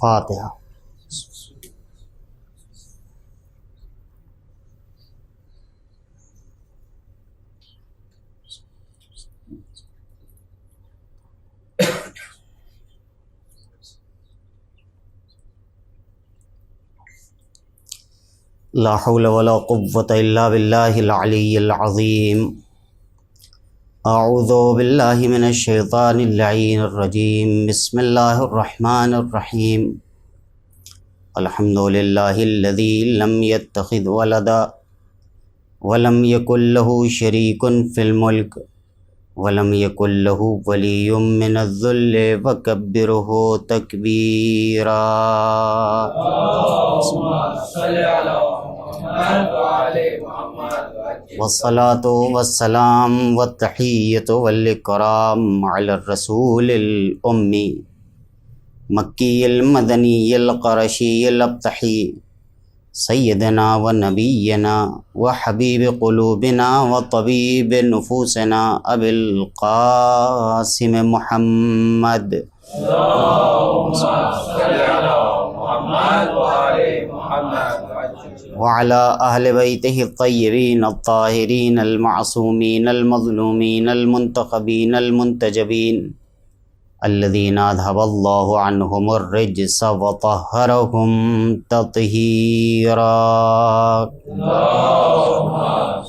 فاتحہ۔ لا حول ولا قوة الا باللہ العلی العظیم۔ اعوذ باللہ من الشیطان اللعین الرجیم۔ بسم اللہ الرحمن الرحیم۔ الحمد للہ الذی لم يتخذ ولدا ولم یکن له شریک فی الملک ولم یکن له ولی من الذل وکبرہ تکبیرا۔ والصلاة والسلام والتحیۃ والاکرام علی الرسول الأمی مکی المدنی القرشی الابتحی سیدنا و نبینا و حبیب قلوبنا و طبیب نفوسنا ابی القاسم محمد وعلى أهل بيته الطيبين الطاهرين المعصومين المظلومين المنتخبين المنتجبين الذين أذهب الله عنهم الرجس وطهرهم تطهيرا۔ اللهم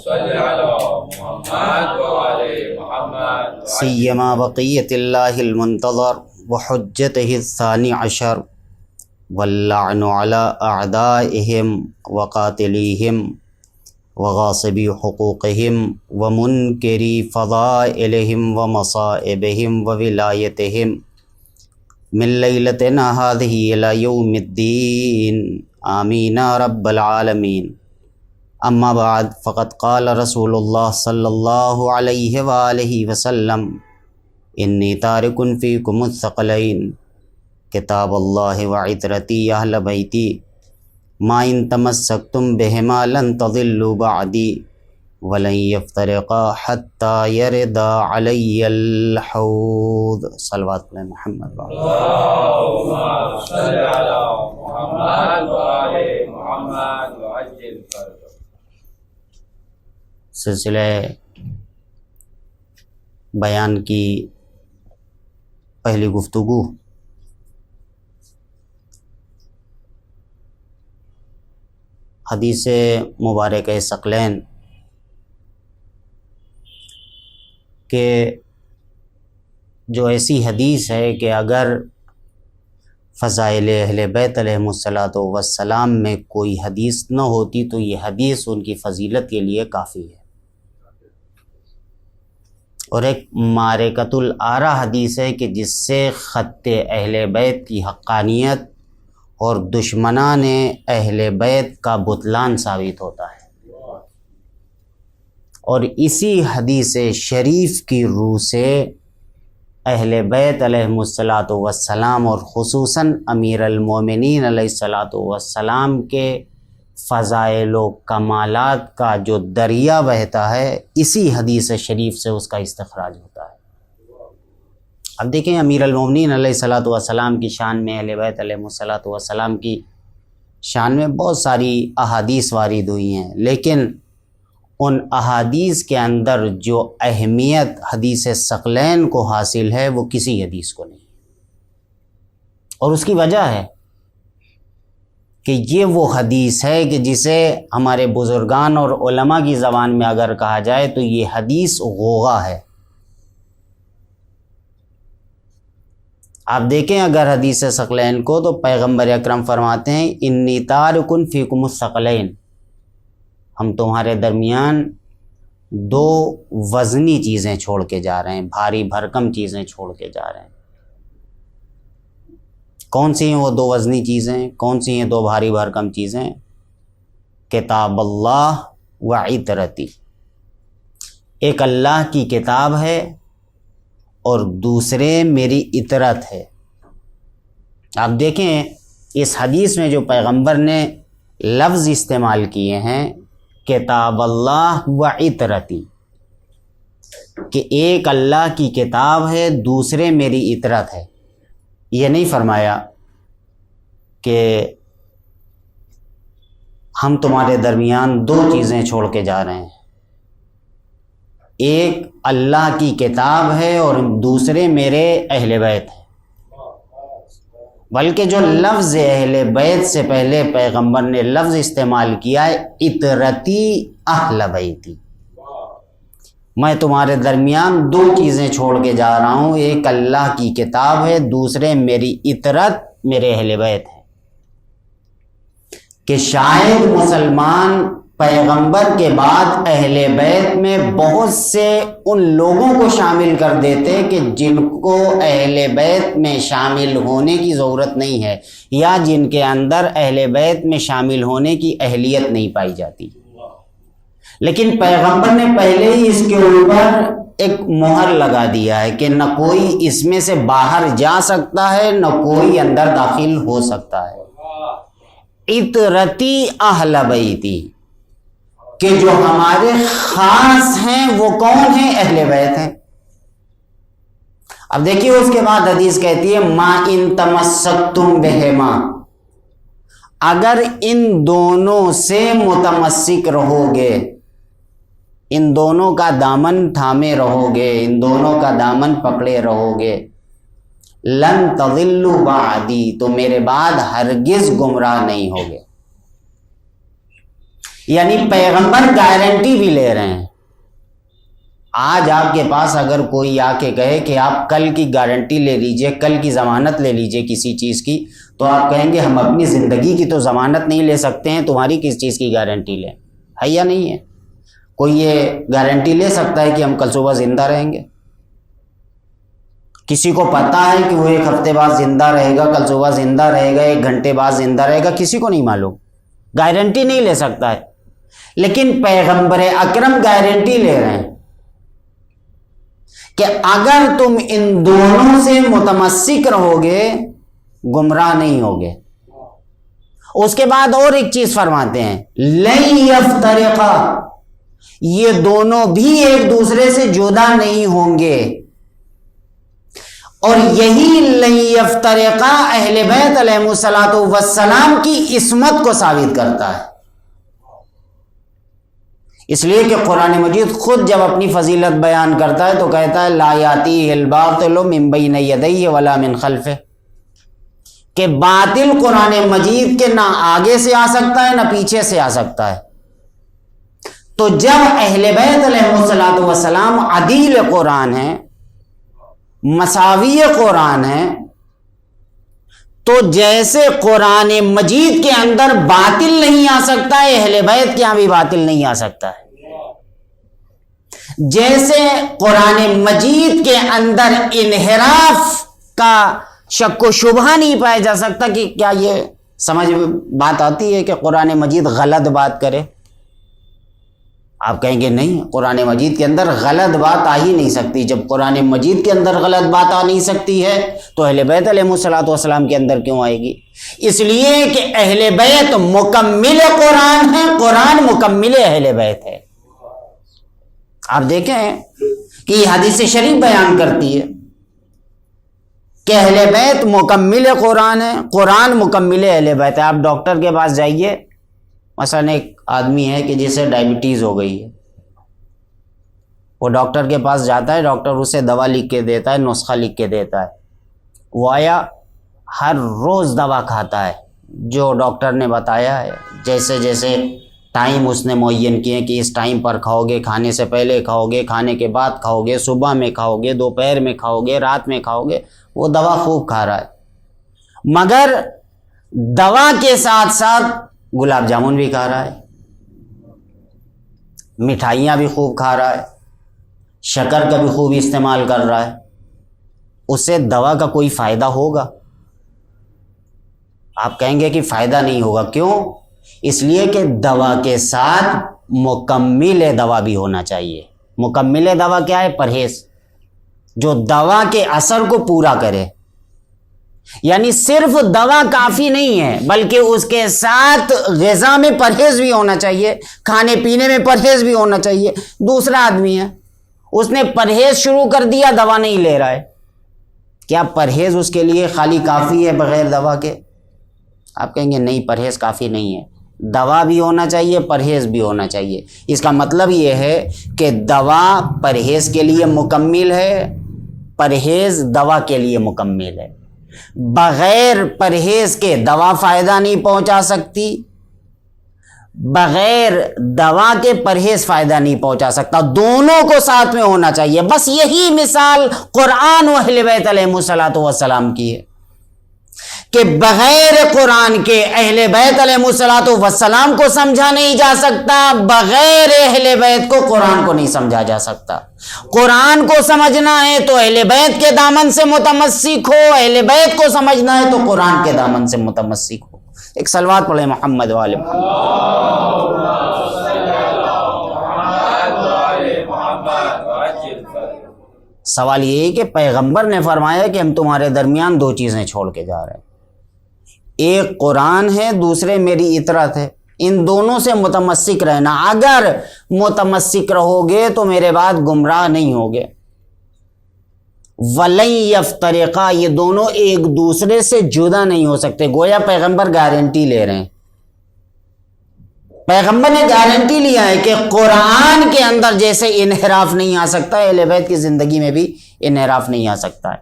صل على محمد وعلى محمد سيما بقية الله المنتظر وحجته الثاني عشر واللعن على أعدائهم وقاتليهم وغاصبي حقوقهم ومنكري فضائلهم ومصائبهم وولايتهم من ليلتنا هذه إلى يوم الدين آمين رب العالمين۔ أما بعد، فقد قال رسول الله صلى الله عليه وآله وسلم إني تارك فيكم الثقلين کتاب اللہ وعطرتی اہل بیتی ما ان تمسکتم بہما لن تضلوا بعدی ولن یفترقا حتی یردا علی الحوض۔ صلوات علی محمد۔ اللہم صل علی محمد وآل محمد وعجل فرجہ۔ سلسلہ بیان کی پہلی گفتگو حدیث مبارک ثقلین کہ جو ایسی حدیث ہے کہ اگر فضائل اہل بیت علیہم الصلاۃ والسلام میں کوئی حدیث نہ ہوتی تو یہ حدیث ان کی فضیلت کے لیے کافی ہے، اور ایک معرکۃ الآراء حدیث ہے کہ جس سے خط اہل بیت کی حقانیت اور دشمنان اہل بیت کا بطلان ثابت ہوتا ہے، اور اسی حدیث شریف کی روح سے اہل بیت علیہم الصلاۃ والسلام اور خصوصاً امیر المومنین علیہ الصلاۃ والسلام کے فضائل و کمالات کا جو دریا بہتا ہے، اسی حدیث شریف سے اس کا استخراج ہوتا ہے۔ اب دیکھیں، امیر المومنین علیہ الصلاۃ والسلام کی شان میں، اہل بیت علیہ الصلاۃ والسلام کی شان میں بہت ساری احادیث وارد ہوئی ہیں، لیکن ان احادیث کے اندر جو اہمیت حدیث ثقلین کو حاصل ہے وہ کسی حدیث کو نہیں، اور اس کی وجہ ہے کہ یہ وہ حدیث ہے کہ جسے ہمارے بزرگان اور علماء کی زبان میں اگر کہا جائے تو یہ حدیث غوغا ہے۔ آپ دیکھیں اگر حدیث ثقلین کو تو پیغمبر اکرم فرماتے ہیں انی تارک فیکم الثقلین، ہم تمہارے درمیان دو وزنی چیزیں چھوڑ کے جا رہے ہیں، بھاری بھرکم چیزیں چھوڑ کے جا رہے ہیں۔ کون سی ہیں وہ دو وزنی چیزیں، کون سی ہیں دو بھاری بھرکم چیزیں؟ کتاب اللہ و عطرتی، ایک اللہ کی کتاب ہے اور دوسرے میری عطرت ہے۔ آپ دیکھیں اس حدیث میں جو پیغمبر نے لفظ استعمال کیے ہیں کتاب اللہ و عطرتی، کہ ایک اللہ کی کتاب ہے، دوسرے میری عطرت ہے، یہ نہیں فرمایا کہ ہم تمہارے درمیان دو چیزیں چھوڑ کے جا رہے ہیں، ایک اللہ کی کتاب ہے اور دوسرے میرے اہل بیت ہیں۔ بلکہ جو لفظ اہل بیت سے پہلے پیغمبر نے لفظ استعمال کیا ہے اطرتی اہل بیتی، میں تمہارے درمیان دو چیزیں چھوڑ کے جا رہا ہوں، ایک اللہ کی کتاب ہے، دوسرے میری اطرت میرے اہل بیت ہے۔ کہ شاید مسلمان پیغمبر کے بعد اہل بیت میں بہت سے ان لوگوں کو شامل کر دیتے کہ جن کو اہل بیت میں شامل ہونے کی ضرورت نہیں ہے، یا جن کے اندر اہل بیت میں شامل ہونے کی اہلیت نہیں پائی جاتی۔ لیکن پیغمبر نے پہلے ہی اس کے اوپر ایک مہر لگا دیا ہے کہ نہ کوئی اس میں سے باہر جا سکتا ہے، نہ کوئی اندر داخل ہو سکتا ہے۔ اطرتی اہل بیتی، کہ جو ہمارے خاص ہیں وہ کون ہیں؟ اہل بیت ہیں۔ اب دیکھیے اس کے بعد حدیث کہتی ہے ما ان تمسکتم بہما، اگر ان دونوں سے متمسک رہو گے، ان دونوں کا دامن تھامے رہو گے، ان دونوں کا دامن پکڑے رہو گے، لن تضلوا بعدی، تو میرے بعد ہرگز گمراہ نہیں ہوگے۔ یعنی پیغمبر گارنٹی بھی لے رہے ہیں۔ آج آپ کے پاس اگر کوئی آ کے کہے کہ آپ کل کی گارنٹی لے لیجئے، کل کی ضمانت لے لیجئے کسی چیز کی، تو آپ کہیں گے ہم اپنی زندگی کی تو ضمانت نہیں لے سکتے ہیں، تمہاری کس چیز کی گارنٹی لیں؟ ہے یا نہیں ہے؟ کوئی یہ گارنٹی لے سکتا ہے کہ ہم کل صبح زندہ رہیں گے؟ کسی کو پتا ہے کہ وہ ایک ہفتے بعد زندہ رہے گا، کل صبح زندہ رہے گا، 1 گھنٹے بعد زندہ رہے گا؟ کسی کو نہیں معلوم، گارنٹی نہیں لے سکتا ہے۔ لیکن پیغمبر اکرم گارنٹی لے رہے ہیں کہ اگر تم ان دونوں سے متمسک رہو گے گمراہ نہیں ہوگے۔ اس کے بعد اور ایک چیز فرماتے ہیں لن یفترقا، یہ دونوں بھی ایک دوسرے سے جدا نہیں ہوں گے، اور یہی لن یفترقا اہل بیت علیہ الصلوۃ والسلام کی عصمت کو ثابت کرتا ہے۔ اس لیے کہ قرآن مجید خود جب اپنی فضیلت بیان کرتا ہے تو کہتا ہے لا یاتیہ الباطل من بین یدیہ ولا من خلفہ، کہ باطل قرآن مجید کے نہ آگے سے آ سکتا ہے نہ پیچھے سے آ سکتا ہے۔ تو جب اہل بیت علیہ الصلوۃ والسلام عدیل قرآن ہیں، مساوی قرآن ہیں، تو جیسے قرآن مجید کے اندر باطل نہیں آ سکتا ہے، اہل بیت کے یہاں بھی باطل نہیں آ سکتا ہے۔ جیسے قرآن مجید کے اندر انحراف کا شک و شبہ نہیں پایا جا سکتا کہ کیا یہ سمجھ بات آتی ہے کہ قرآن مجید غلط بات کرے؟ آپ کہیں گے نہیں، قرآن مجید کے اندر غلط بات آ ہی نہیں سکتی۔ جب قرآن مجید کے اندر غلط بات آ نہیں سکتی ہے تو اہل بیت علیہ الصلوۃ والسلام کے اندر کیوں آئے گی؟ اس لیے کہ اہل بیت مکمل قرآن ہے، قرآن مکمل اہل بیت ہے۔ آپ دیکھیں کہ یہ حدیث شریف بیان کرتی ہے کہ اہل بیت مکمل قرآن ہے، قرآن مکمل اہل بیت ہے۔ آپ ڈاکٹر کے پاس جائیے، مثلا ایک آدمی ہے کہ جسے ڈائبٹیز ہو گئی ہے، وہ ڈاکٹر کے پاس جاتا ہے، ڈاکٹر اسے دوا لکھ کے دیتا ہے، نسخہ لکھ کے دیتا ہے، وہ آیا ہر روز دوا کھاتا ہے جو ڈاکٹر نے بتایا ہے، جیسے جیسے ٹائم اس نے معین کیے کہ اس ٹائم پر کھاؤ گے، کھانے سے پہلے کھاؤ گے، کھانے کے بعد کھاؤ گے، صبح میں کھاؤ گے، دوپہر میں کھاؤ گے، رات میں کھاؤ گے، وہ دوا خوب کھا رہا ہے، مگر دوا کے ساتھ ساتھ گلاب جامن بھی کھا رہا ہے، مٹھائیاں بھی خوب کھا رہا ہے، شکر کا بھی خوب استعمال کر رہا ہے۔ اس سے دوا کا کوئی فائدہ ہوگا؟ آپ کہیں گے کہ فائدہ نہیں ہوگا۔ کیوں؟ اس لیے کہ دوا کے ساتھ مکمل دوا بھی ہونا چاہیے۔ مکمل دوا کیا ہے؟ پرہیز، جو دوا کے اثر کو پورا کرے۔ یعنی صرف دوا کافی نہیں ہے، بلکہ اس کے ساتھ غذا میں پرہیز بھی ہونا چاہیے، کھانے پینے میں پرہیز بھی ہونا چاہیے۔ دوسرا آدمی ہے، اس نے پرہیز شروع کر دیا، دوا نہیں لے رہا ہے، کیا پرہیز اس کے لیے خالی کافی ہے بغیر دوا کے؟ آپ کہیں گے نہیں پرہیز کافی نہیں ہے، دوا بھی ہونا چاہیے پرہیز بھی ہونا چاہیے۔ اس کا مطلب یہ ہے کہ دوا پرہیز کے لیے مکمل ہے، پرہیز دوا کے لیے مکمل ہے۔ بغیر پرہیز کے دوا فائدہ نہیں پہنچا سکتی، بغیر دوا کے پرہیز فائدہ نہیں پہنچا سکتا، دونوں کو ساتھ میں ہونا چاہیے۔ بس یہی مثال قرآن و اہل بیت علیہ الصلوۃ والسلام کی ہے کہ بغیر قرآن کے اہل بیت علیہ الصلوۃ والسلام کو سمجھا نہیں جا سکتا، بغیر اہل بیت کو قرآن کو نہیں سمجھا جا سکتا۔ قرآن کو سمجھنا ہے تو اہل بیت کے دامن سے متمسک ہو، اہل بیت کو سمجھنا ہے تو قرآن کے دامن سے متمسک ہو۔ ایک صلوات پڑھیں محمد والے محمد۔ سوال یہ ہے کہ پیغمبر نے فرمایا کہ ہم تمہارے درمیان دو چیزیں چھوڑ کے جا رہے ہیں، ایک قرآن ہے، دوسرے میری اطرت ہے، ان دونوں سے متمسک رہنا۔ اگر متمسک رہو گے تو میرے بعد گمراہ نہیں ہوگے۔ وَلَن يَفْتَرِقَا، یہ دونوں ایک دوسرے سے جدا نہیں ہو سکتے۔ گویا پیغمبر گارنٹی لے رہے ہیں، پیغمبر نے گارنٹی لیا ہے کہ قرآن کے اندر جیسے انحراف نہیں آ سکتا، اہل بیت کی زندگی میں بھی انحراف نہیں آ سکتا ہے۔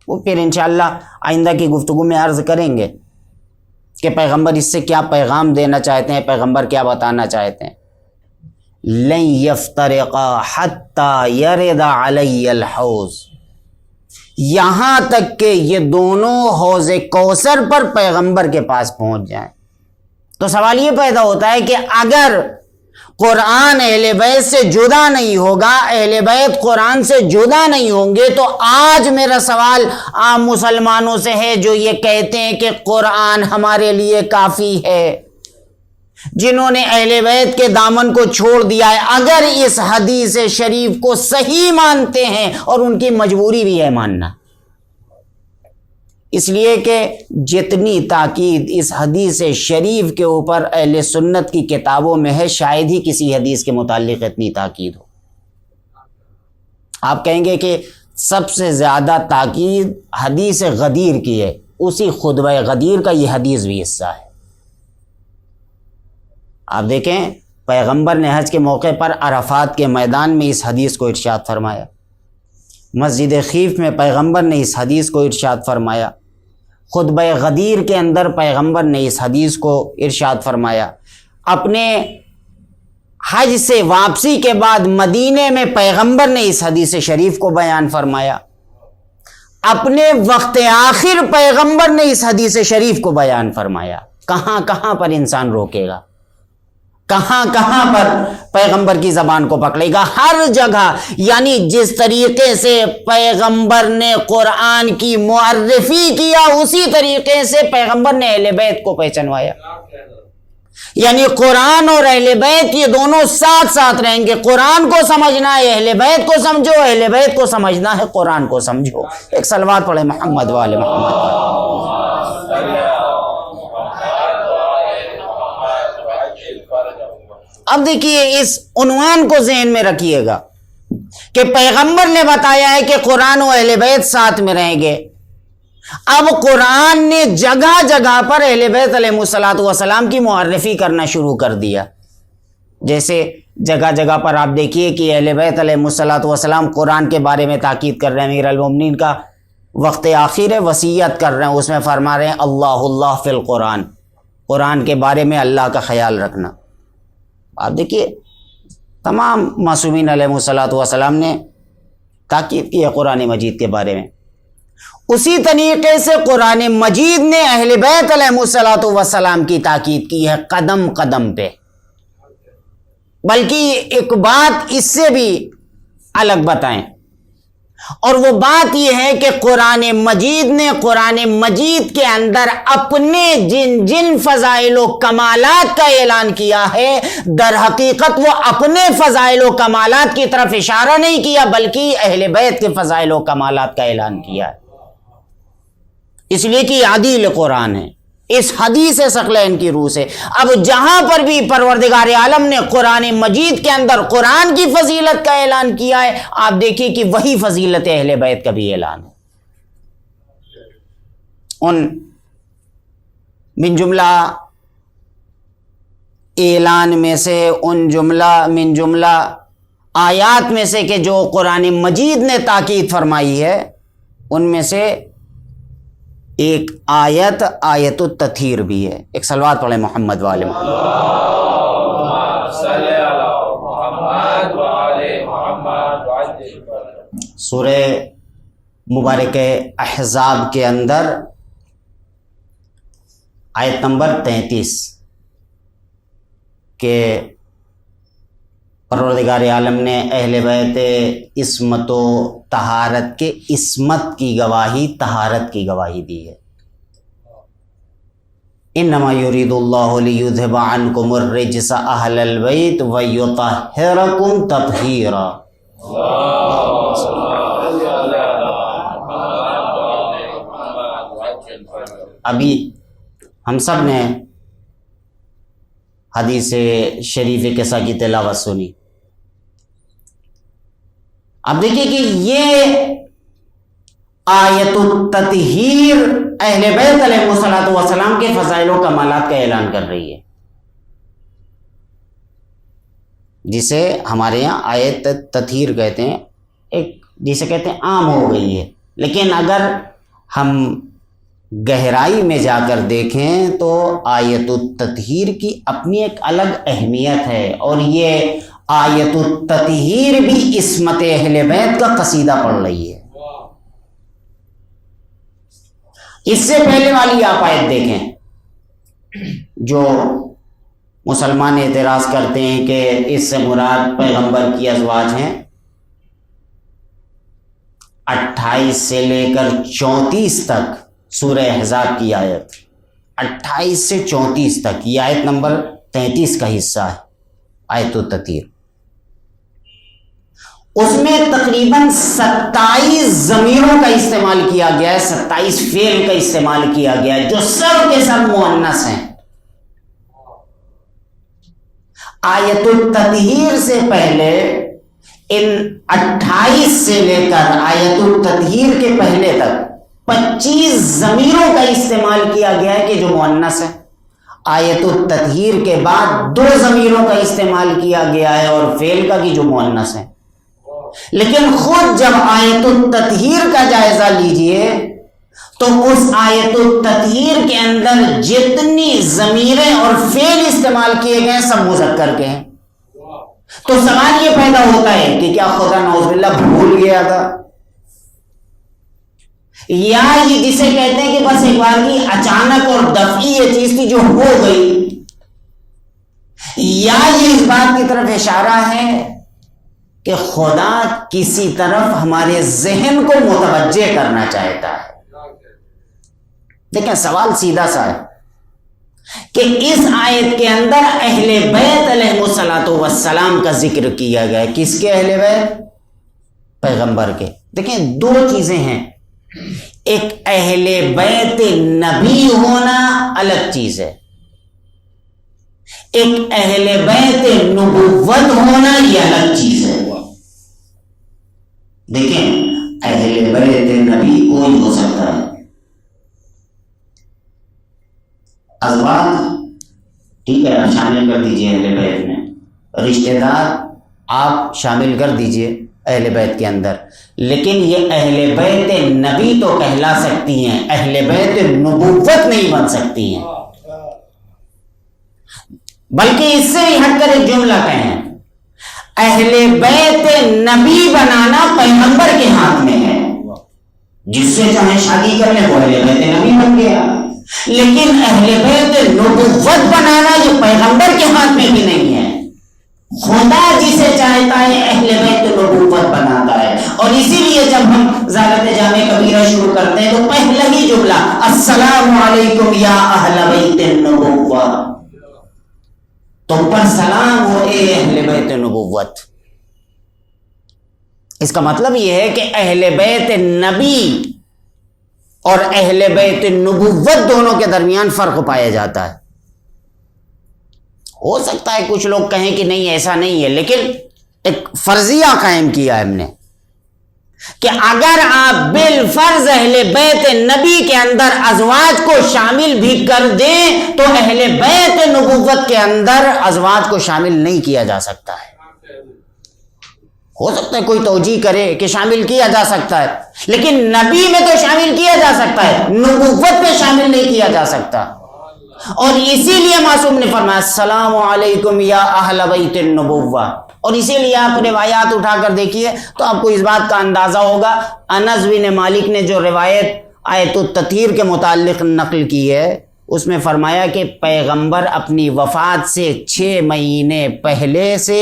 وہ پھر انشاءاللہ آئندہ کی گفتگو میں عرض کریں گے کہ پیغمبر اس سے کیا پیغام دینا چاہتے ہیں، پیغمبر کیا بتانا چاہتے ہیں۔ لن یفترقا حتی یرد علی الحوض، یہاں تک کہ یہ دونوں حوض کوثر پر پیغمبر کے پاس پہنچ جائیں۔ تو سوال یہ پیدا ہوتا ہے کہ اگر قرآن اہل بیت سے جدا نہیں ہوگا، اہل بیت قرآن سے جدا نہیں ہوں گے، تو آج میرا سوال عام مسلمانوں سے ہے جو یہ کہتے ہیں کہ قرآن ہمارے لیے کافی ہے، جنہوں نے اہل بیت کے دامن کو چھوڑ دیا ہے، اگر اس حدیث شریف کو صحیح مانتے ہیں، اور ان کی مجبوری بھی ہے ماننا، اس لیے کہ جتنی تاکید اس حدیث شریف کے اوپر اہل سنت کی کتابوں میں ہے، شاید ہی کسی حدیث کے متعلق اتنی تاکید ہو۔ آپ کہیں گے کہ سب سے زیادہ تاکید حدیث غدیر کی ہے، اسی خطبہ غدیر کا یہ حدیث بھی حصہ ہے۔ آپ دیکھیں پیغمبر نے حج کے موقع پر عرفات کے میدان میں اس حدیث کو ارشاد فرمایا، مسجد خیف میں پیغمبر نے اس حدیث کو ارشاد فرمایا، خطبہ غدیر کے اندر پیغمبر نے اس حدیث کو ارشاد فرمایا، اپنے حج سے واپسی کے بعد مدینے میں پیغمبر نے اس حدیث شریف کو بیان فرمایا، اپنے وقت آخر پیغمبر نے اس حدیث شریف کو بیان فرمایا۔ کہاں کہاں پر انسان روکے گا، کہاں کہاں پر پیغمبر کی زبان کو پکڑے گا؟ ہر جگہ، یعنی جس طریقے سے پیغمبر نے قرآن کی معرفی کیا، اسی طریقے سے پیغمبر نے اہل بیت کو پہچنوایا۔ یعنی قرآن اور اہل بیت یہ دونوں ساتھ ساتھ رہیں گے۔ قرآن کو سمجھنا ہے اہل بیت کو سمجھو، اہل بیت کو سمجھنا ہے قرآن کو سمجھو۔ ایک صلوات پڑھے محمد والے محمد۔ اب دیکھیے اس عنوان کو ذہن میں رکھیے گا کہ پیغمبر نے بتایا ہے کہ قرآن و اہل بیت ساتھ میں رہیں گے۔ اب قرآن نے جگہ جگہ پر اہل بیت علیہ الصلوۃ والسلام کی معرفی کرنا شروع کر دیا۔ جیسے جگہ جگہ پر آپ دیکھیے کہ اہل بیت علیہ الصلوۃ والسلام قرآن کے بارے میں تاکید کر رہے ہیں، امیر المومنین کا وقت آخر ہے، وصیت کر رہے ہیں، اس میں فرما رہے ہیں اللہ فی القرآن، قرآن کے بارے میں اللہ کا خیال رکھنا۔ آپ دیکھیے تمام معصومین علیہ الصلوۃ والسلام نے تاکید کی ہے قرآن مجید کے بارے میں۔ اسی طریقے سے قرآن مجید نے اہل بیت علیہ الصلوۃ والسلام کی تاکید کی ہے قدم قدم پہ۔ بلکہ ایک بات اس سے بھی الگ بتائیں، اور وہ بات یہ ہے کہ قرآن مجید نے قرآن مجید کے اندر اپنے جن جن فضائل و کمالات کا اعلان کیا ہے، در حقیقت وہ اپنے فضائل و کمالات کی طرف اشارہ نہیں کیا، بلکہ اہل بیت کے فضائل و کمالات کا اعلان کیا ہے، اس لیے کہ عدیل قرآن ہے، اس حدیث ثقلین کی روح سے۔ اب جہاں پر بھی پروردگار عالم نے قرآن مجید کے اندر قرآن کی فضیلت کا اعلان کیا ہے، آپ دیکھیے کہ وہی فضیلت اہل بیت کا بھی اعلان ہے۔ ان من جملہ اعلان میں سے من جملہ آیات میں سے کہ جو قرآن مجید نے تاکید فرمائی ہے، ان میں سے ایک آیت التطہیر بھی ہے. ایک صلوات پڑھیں محمد والے سورہ مبارک احزاب کے اندر آیت نمبر 33 کہ پروردگار عالم نے اہل بیت عصمت و طہارت کے عصمت کی گواہی، طہارت کی گواہی دی ہے. انما یرید اللہ لیذھب عنکم الرجس اہل البیت ویطہرکم تطہیرا. ابھی ہم سب نے حدیث شریف قصہ کی تلاوت سنی. اب دیکھیے کہ یہ آیت التطہیر اہل بیت علیہ الصلوۃ والسلام کے فضائل و کمالات کا اعلان کر رہی ہے، جسے ہمارے یہاں آیت تطہیر کہتے ہیں، جسے کہتے ہیں عام ہو گئی ہے. لیکن اگر ہم گہرائی میں جا کر دیکھیں تو آیت التطہیر کی اپنی ایک الگ اہمیت ہے، اور یہ آیت التطہیر بھی عصمت اہل بیت کا قصیدہ پڑھ رہی ہے. اس سے پہلے والی آپ آیت دیکھیں جو مسلمان اعتراض کرتے ہیں کہ اس سے مراد پیغمبر کی ازواج ہیں. 28 سے لے کر 34 تک سورہ احزاب کی آیت 28 سے 34 تک، یہ آیت نمبر 33 کا حصہ ہے آیت التطہیر. اس میں تقریباً 27 ضمیروں کا استعمال کیا گیا ہے، 27 فعل کا استعمال کیا گیا ہے جو سب کے سب مؤنث ہیں. آیت التطہیر سے پہلے ان 28 سے لے کر آیت التطہیر کے پہلے تک 25 ضمیروں کا استعمال کیا گیا ہے کہ جو مؤنث ہے. آیت التطہیر کے بعد 2 ضمیروں کا استعمال کیا گیا ہے اور فعل کا کہ جو مؤنث ہے. لیکن خود جب آیت التطہیر کا جائزہ لیجئے تو اس آیت التطہیر کے اندر جتنی ضمیریں اور فعل استعمال کیے گئے سب مذکر کے ہیں. تو سوال یہ پیدا ہوتا ہے کہ کیا خدا نعوذ باللہ بھول گیا تھا، یا یہ جسے کہتے ہیں کہ بس ایک بار کی اچانک اور دفعی یہ چیز تھی جو ہو گئی، یا یہ اس بات کی طرف اشارہ ہے کہ خدا کسی طرف ہمارے ذہن کو متوجہ کرنا چاہتا ہے. دیکھیں سوال سیدھا سا ہے کہ اس آیت کے اندر اہل بیت علیہ الصلوۃ والسلام کا ذکر کیا گیا ہے. کس کے اہل بیت؟ پیغمبر کے. دیکھیں 2 چیزیں ہیں، ایک اہل بیت نبی ہونا الگ چیز ہے، ایک اہل بیت نبوت ہونا یہ الگ چیز ہے. دیکھیں اہل بیت نبی کوئی ہو سکتا ہے، ازواج ٹھیک ہے آپ شامل کر دیجئے اہل بیت میں، رشتہ دار آپ شامل کر دیجئے اہل بیت کے اندر، لیکن یہ اہل بیت نبی تو کہلا سکتی ہیں، اہل بیت نبوت نہیں بن سکتی ہیں. بلکہ اس سے ہی ہٹ کر ایک جملہ کہیں، اہل بیت نبی بنانا پیغمبر کے ہاتھ میں ہے، جس سے چاہے شادی کر لیں وہ اہل بیت نبی بن گیا. لیکن اہل بیت نبوت بنانا یہ پیغمبر کے ہاتھ میں بھی نہیں ہے، خدا جسے چاہتا ہے اہل بیت نبوت بناتا ہے. اور اسی لیے جب ہم زیارت جامع کبیرہ شروع کرتے ہیں تو پہلا ہی جملہ السلام علیکم یا اہل بیت النبوۃ، تم پر سلام ہو اے اہل بیت نبوت. اس کا مطلب یہ ہے کہ اہل بیت نبی اور اہل بیت نبوت دونوں کے درمیان فرق پایا جاتا ہے. ہو سکتا ہے کچھ لوگ کہیں کہ نہیں ایسا نہیں ہے، لیکن ایک فرضیہ قائم کیا ہے ہم نے کہ اگر آپ بالفرض اہل بیت نبی کے اندر ازواج کو شامل بھی کر دیں تو اہل بیت نبوت کے اندر ازواج کو شامل نہیں کیا جا سکتا ہے. ہو سکتا ہے کوئی توجیہ کرے کہ شامل کیا جا سکتا ہے، لیکن نبی میں تو شامل کیا جا سکتا ہے، نبوت میں شامل نہیں کیا جا سکتا. اور اسی لیے معصوم نے فرمایا السلام علیکم یا اہل بیت النبوہ. اور اسی لیے آپ روایات اٹھا کر دیکھیے تو آپ کو اس بات کا اندازہ ہوگا. انس بن مالک نے جو روایت آیت التطہیر کے متعلق نقل کی ہے اس میں فرمایا کہ پیغمبر اپنی وفات سے 6 مہینے پہلے سے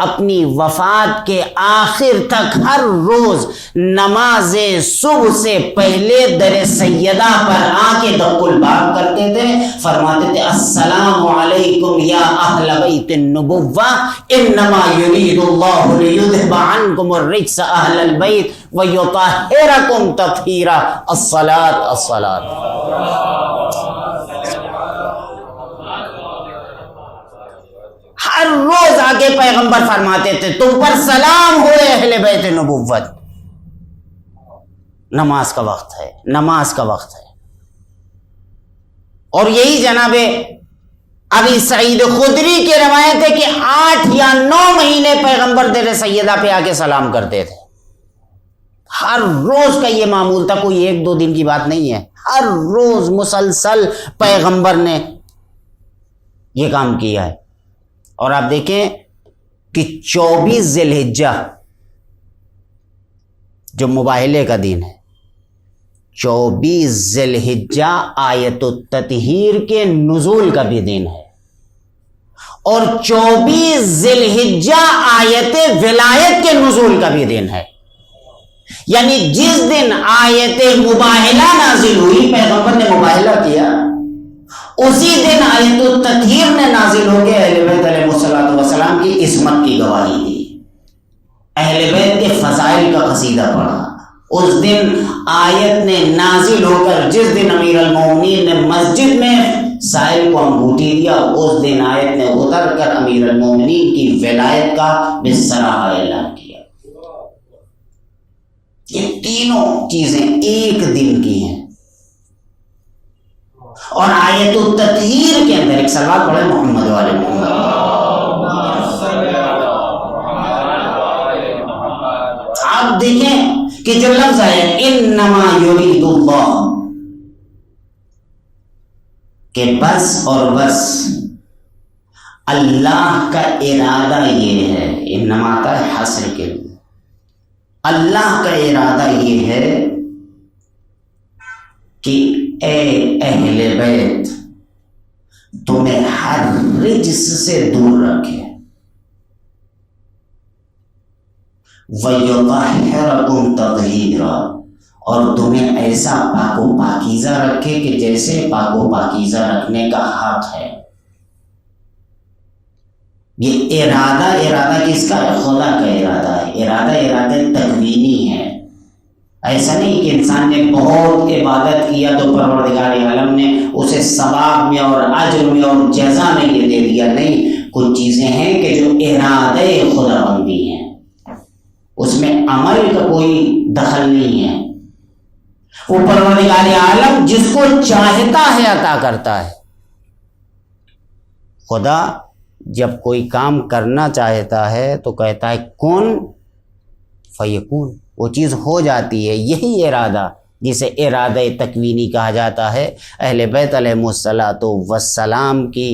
اپنی وفات کے آخر تک ہر روز نماز صبح سے پہلے در سیدہ پر آ کے دق الباب کرتے تھے. فرماتے تھے السلام علیکم یا اہل بیت النبوہ انما یرید اللہ لیذہب عنکم الرجس اہل البیت ویطہرکم تطہیرا الصلاۃ الصلاۃ. ہر روز آگے پیغمبر فرماتے تھے تم پر سلام ہوئے اہل بیت نبوت. نماز کا وقت ہے، نماز کا وقت ہے. اور یہی جناب ابی سعید خدری کی روایت ہے کہ 8 یا 9 مہینے پیغمبر در سیدہ پہ آ کے سلام کرتے تھے. ہر روز کا یہ معمول تھا، کوئی 1-2 دن کی بات نہیں ہے. ہر روز مسلسل پیغمبر نے یہ کام کیا ہے. اور آپ دیکھیں کہ 24 ذی الحجہ جو مباہلے کا دن ہے، 24 ذی الحجہ آیت التطہیر کے نزول کا بھی دن ہے، اور 24 ذی الحجہ آیت ولایت کے نزول کا بھی دن ہے. یعنی جس دن آیت مباہلہ نازل ہوئی، پیغمبر نے مباہلہ کیا، اسی دن آیت التطہیر نے نازل ہو کے اہل بیت علیہ السلام کی عصمت کی گواہی دی، اہل بیت کے فضائل کا قصیدہ پڑھا. اس دن آیت نے نازل ہو کر جس دن امیر المومنین نے مسجد میں سائل کو انگوٹھی دیا، اس دن آیت نے اتر کر امیر المومنین کی ولایت کا بصراحہ اعلان کیا. یہ تینوں چیزیں ایک دن کی ہیں. اور آیت التطہیر کے اندر ایک صلوات پڑھے محمد والے محمد. آپ دیکھیں کہ جو لفظ ہے انما یرید اللہ، کہ بس اور بس اللہ کا ارادہ یہ ہے، انما کا حصر کے لیے اللہ کا ارادہ یہ ہے کہ اے اہل بیت تمہیں ہر رجس سے دور رکھے، وَيُطَهِّرَكُمْ تَطْهِيرًا، اور تمہیں ایسا پاک و پاکیزہ رکھے کہ جیسے پاک و پاکیزہ رکھنے کا حق ہے. یہ ارادہ کس کا ہے؟ خدا کا ارادہ ہے. ارادہ تکوینی ہے. ایسا نہیں کہ انسان نے بہت عبادت کیا تو پروردگار عالم نے اسے ثواب میں اور اجر میں اور جزا میں یہ دے دیا. نہیں، کچھ چیزیں ہیں کہ جو ارادہ خدا بندی ہیں، اس میں عمل کا کوئی دخل نہیں ہے. وہ پروردگار عالم جس کو چاہتا ہے عطا کرتا ہے. خدا جب کوئی کام کرنا چاہتا ہے تو کہتا ہے کن فیکون، وہ چیز ہو جاتی ہے. یہی ارادہ جسے ارادہ تکوینی کہا جاتا ہے. اہل بیت علیہ السلام کی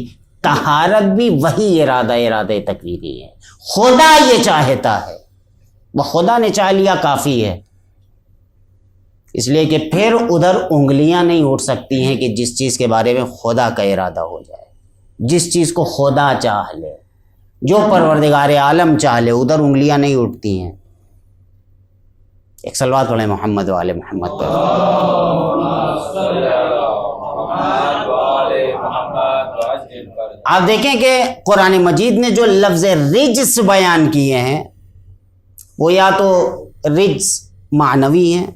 طہارت بھی وہی ارادہ تکوینی ہے. خدا یہ چاہتا ہے، وہ خدا نے چاہ لیا کافی ہے. اس لیے کہ پھر ادھر انگلیاں نہیں اٹھ سکتی ہیں کہ جس چیز کے بارے میں خدا کا ارادہ ہو جائے. جس چیز کو خدا چاہ لے، جو پروردگار عالم چاہ لے، ادھر انگلیاں نہیں اٹھتی ہیں. ایک صلوات پڑھیں محمد والے محمد پر. آپ دیکھیں کہ قرآن مجید نے جو لفظ رجس بیان کیے ہیں وہ یا تو رجس معنوی ہیں،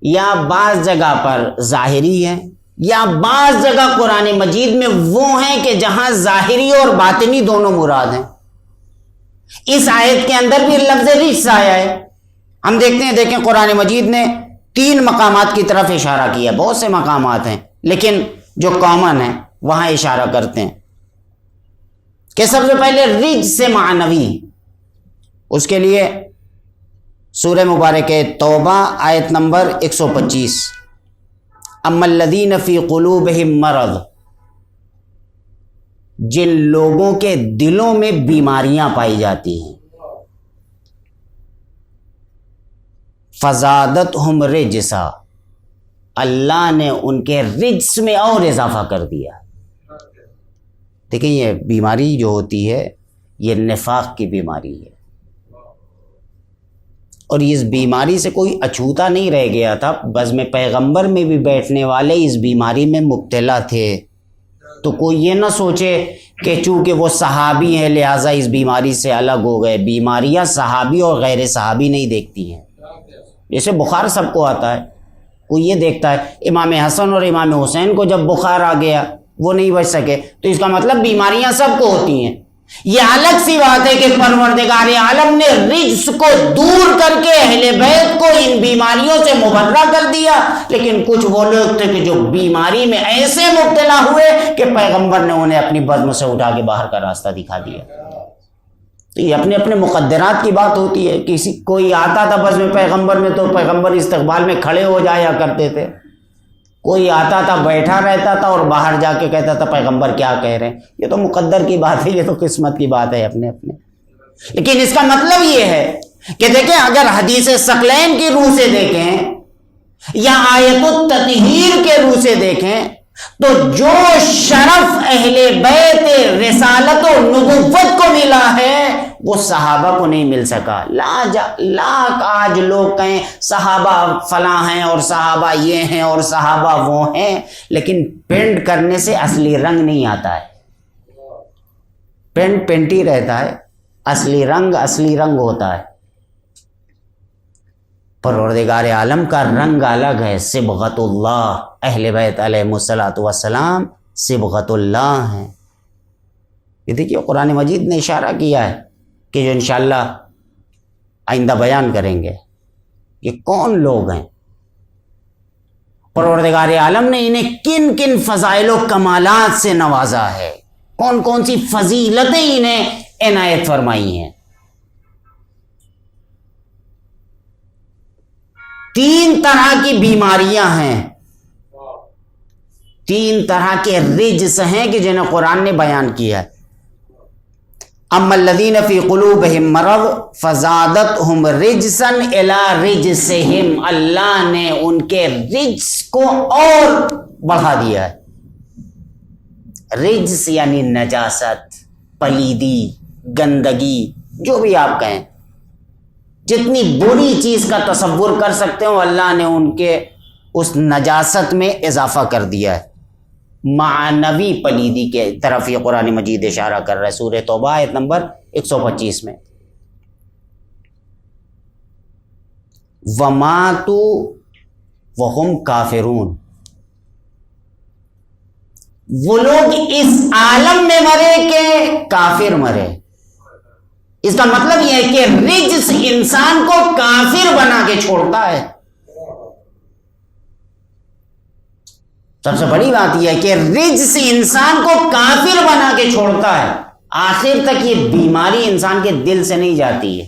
یا بعض جگہ پر ظاہری ہیں، یا بعض جگہ قرآن مجید میں وہ ہیں کہ جہاں ظاہری اور باطنی دونوں مراد ہیں. اس آیت کے اندر بھی لفظ رجس آیا ہے. ہم دیکھتے ہیں، دیکھیں قرآن مجید نے 3 مقامات کی طرف اشارہ کیا، بہت سے مقامات ہیں لیکن جو کامن ہیں وہاں اشارہ کرتے ہیں کہ سب سے پہلے رجس سے معنوی، اس کے لیے سورہ مبارک توبہ آیت نمبر 125، اما الذین فی قلوبہم مرض، جن لوگوں کے دلوں میں بیماریاں پائی جاتی ہیں، فزادتہم رجسا، اللہ نے ان کے رجس میں اور اضافہ کر دیا۔ دیکھیں یہ بیماری جو ہوتی ہے یہ نفاق کی بیماری ہے، اور اس بیماری سے کوئی اچھوتا نہیں رہ گیا تھا، بزم پیغمبر میں بھی بیٹھنے والے اس بیماری میں مبتلا تھے۔ تو کوئی یہ نہ سوچے کہ چونکہ وہ صحابی ہیں لہٰذا اس بیماری سے الگ ہو گئے۔ بیماریاں صحابی اور غیر صحابی نہیں دیکھتی ہیں، جیسے بخار سب کو آتا ہے، کوئی یہ دیکھتا ہے امام حسن اور امام حسین کو جب بخار آ گیا وہ نہیں بچ سکے، تو اس کا مطلب بیماریاں سب کو ہوتی ہیں۔ یہ الگ سی بات ہے کہ پروردگار عالم نے رجس کو دور کر کے اہل بیت کو ان بیماریوں سے مبرہ کر دیا، لیکن کچھ وہ لوگ تھے کہ جو بیماری میں ایسے مبتلا ہوئے کہ پیغمبر نے انہیں اپنی بزم سے اٹھا کے باہر کا راستہ دکھا دیا۔ تو یہ اپنے اپنے مقدرات کی بات ہوتی ہے۔ کوئی آتا تھا بزم پیغمبر میں تو پیغمبر استقبال میں کھڑے ہو جایا کرتے تھے، کوئی آتا تھا بیٹھا رہتا تھا اور باہر جا کے کہتا تھا پیغمبر کیا کہہ رہے ہیں۔ یہ تو مقدر کی بات ہے، یہ تو قسمت کی بات ہے اپنے اپنے۔ لیکن اس کا مطلب یہ ہے کہ دیکھیں اگر حدیث ثقلین کی روح سے دیکھیں یا آیت التطہیر کے روح سے دیکھیں تو جو شرف اہل بیت رسالت و نبوت کو ملا ہے وہ صحابہ کو نہیں مل سکا۔ لاکھ آج لوگ کہیں صحابہ فلاں ہیں اور صحابہ یہ ہیں اور صحابہ وہ ہیں، لیکن پینٹ کرنے سے اصلی رنگ نہیں آتا ہے۔ پینٹ پینٹ ہی رہتا ہے، اصلی رنگ ہوتا ہے۔ پروردگار عالم کا رنگ الگ ہے، صبغت اللہ، اہل بیت علیہ الصلوۃ والسلام صبغت اللہ ہیں۔ یہ دیکھیے قرآن مجید نے اشارہ کیا ہے کہ جو انشاءاللہ آئندہ بیان کریں گے یہ کون لوگ ہیں، پروردگار عالم نے انہیں کن کن فضائل و کمالات سے نوازا ہے، کون کون سی فضیلتیں انہیں عنایت فرمائی ہیں۔ 3 طرح کی بیماریاں ہیں، 3 طرح کے رجس ہیں کہ جنہیں قرآن نے بیان کیا ہے۔ اما الذین فی قلوبہم مرض فزادتہم رجسا الی رجسہم، اللہ نے ان کے رجس کو اور بڑھا دیا ہے۔ رجس یعنی نجاست، پلیدی، گندگی، جو بھی آپ کہیں، جتنی بری چیز کا تصور کر سکتے ہو اللہ نے ان کے اس نجاست میں اضافہ کر دیا ہے۔ معنوی پلیدی کے طرف یہ قرآن مجید اشارہ کر رہا ہے سورہ توبہ آیت نمبر 125 میں۔ وَمَاتُوا وَهُمْ کافرون، وہ لوگ اس عالم میں مرے کہ کافر مرے۔ اس کا مطلب یہ ہے کہ رجس انسان کو کافر بنا کے چھوڑتا ہے۔ سب سے بڑی بات یہ ہے کہ رجس انسان کو کافر بنا کے چھوڑتا ہے۔ آخر تک یہ بیماری انسان کے دل سے نہیں جاتی ہے،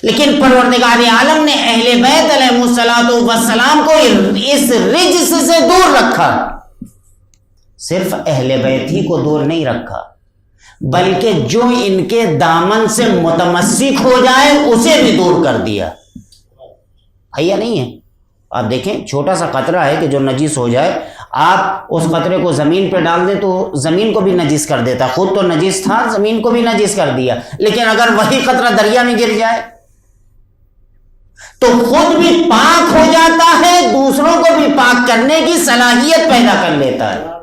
لیکن پروردگار عالم نے اہل بیت علیہ الصلوۃ والسلام کو اس رجس سے دور رکھا۔ صرف اہل بیت ہی کو دور نہیں رکھا بلکہ جو ان کے دامن سے متمسک ہو جائے اسے بھی دور کر دیا۔ ہے یا نہیں ہے؟ آپ دیکھیں چھوٹا سا قطرہ ہے کہ جو نجس ہو جائے، آپ اس قطرے کو زمین پہ ڈال دیں تو زمین کو بھی نجس کر دیتا۔ خود تو نجس تھا، زمین کو بھی نجس کر دیا، لیکن اگر وہی قطرہ دریا میں گر جائے تو خود بھی پاک ہو جاتا ہے، دوسروں کو بھی پاک کرنے کی صلاحیت پیدا کر لیتا ہے۔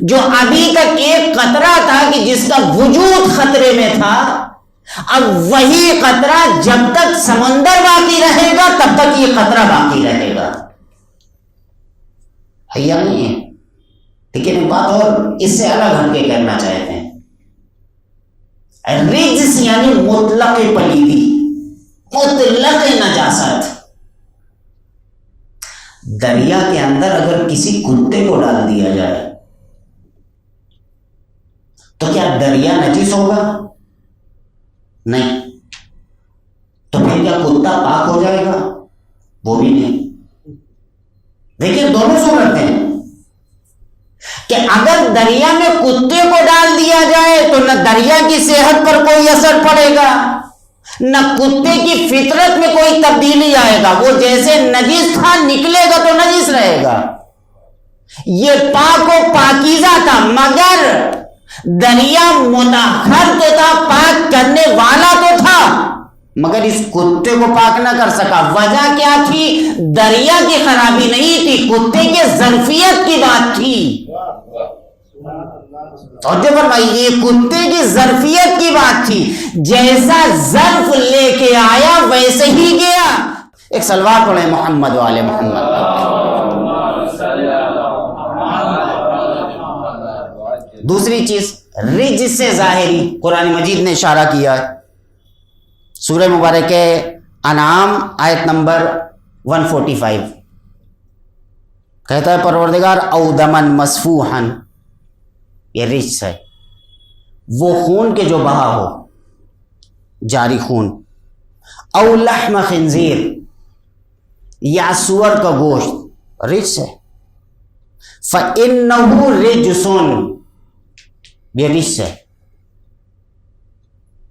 جو ابھی تک ایک قطرہ تھا کہ جس کا وجود خطرے میں تھا، اب وہی قطرہ جب تک سمندر باقی رہے گا تب تک یہ قطرہ باقی رہے گا۔ ہے یا نہیں ہے؟ لیکن ایک بات اور اس سے الگ ہم کے کرنا چاہتے ہیں، رجس یعنی مطلق پلیدی، مطلق نجاست. دریا کے اندر اگر کسی کتے کو ڈال دیا جائے تو کیا دریا نجس ہوگا؟ نہیں. تو پھر کیا کتا پاک ہو جائے گا؟ وہ بھی نہیں. دیکھیں دونوں صورت ہیں کہ اگر دریا میں کتے کو ڈال دیا جائے تو نہ دریا کی صحت پر کوئی اثر پڑے گا نہ کتے کی فطرت میں کوئی تبدیلی آئے گا. وہ جیسے نجس تھا نکلے گا تو نجس رہے گا. یہ پاک و پاکیزہ تھا مگر دریا مطہر تو تھا, پاک کرنے والا تو تھا, مگر اس کتے کو پاک نہ کر سکا. وجہ کیا تھی؟ دریا کی خرابی نہیں تھی, کتے کے ظرفیت کی بات تھی. توجہ فرمائیے, کتے کی ظرفیت کی بات تھی. جیسا ظرف لے کے آیا ویسے ہی گیا. ایک سلوات پڑھیں محمد والے محمد. دوسری چیز رجس سے ظاہری قرآن مجید نے اشارہ کیا ہے. سورہ مبارکہ انعام آیت نمبر 145 کہتا ہے پروردگار او دمن مسفوحن, یہ رجس ہے, وہ خون کے جو بہا ہو, جاری خون. او لحم خنزیر, یا سور کا گوشت رجس ہے. فَإِنَّهُ رِجْسٌ, یہ رجس ہے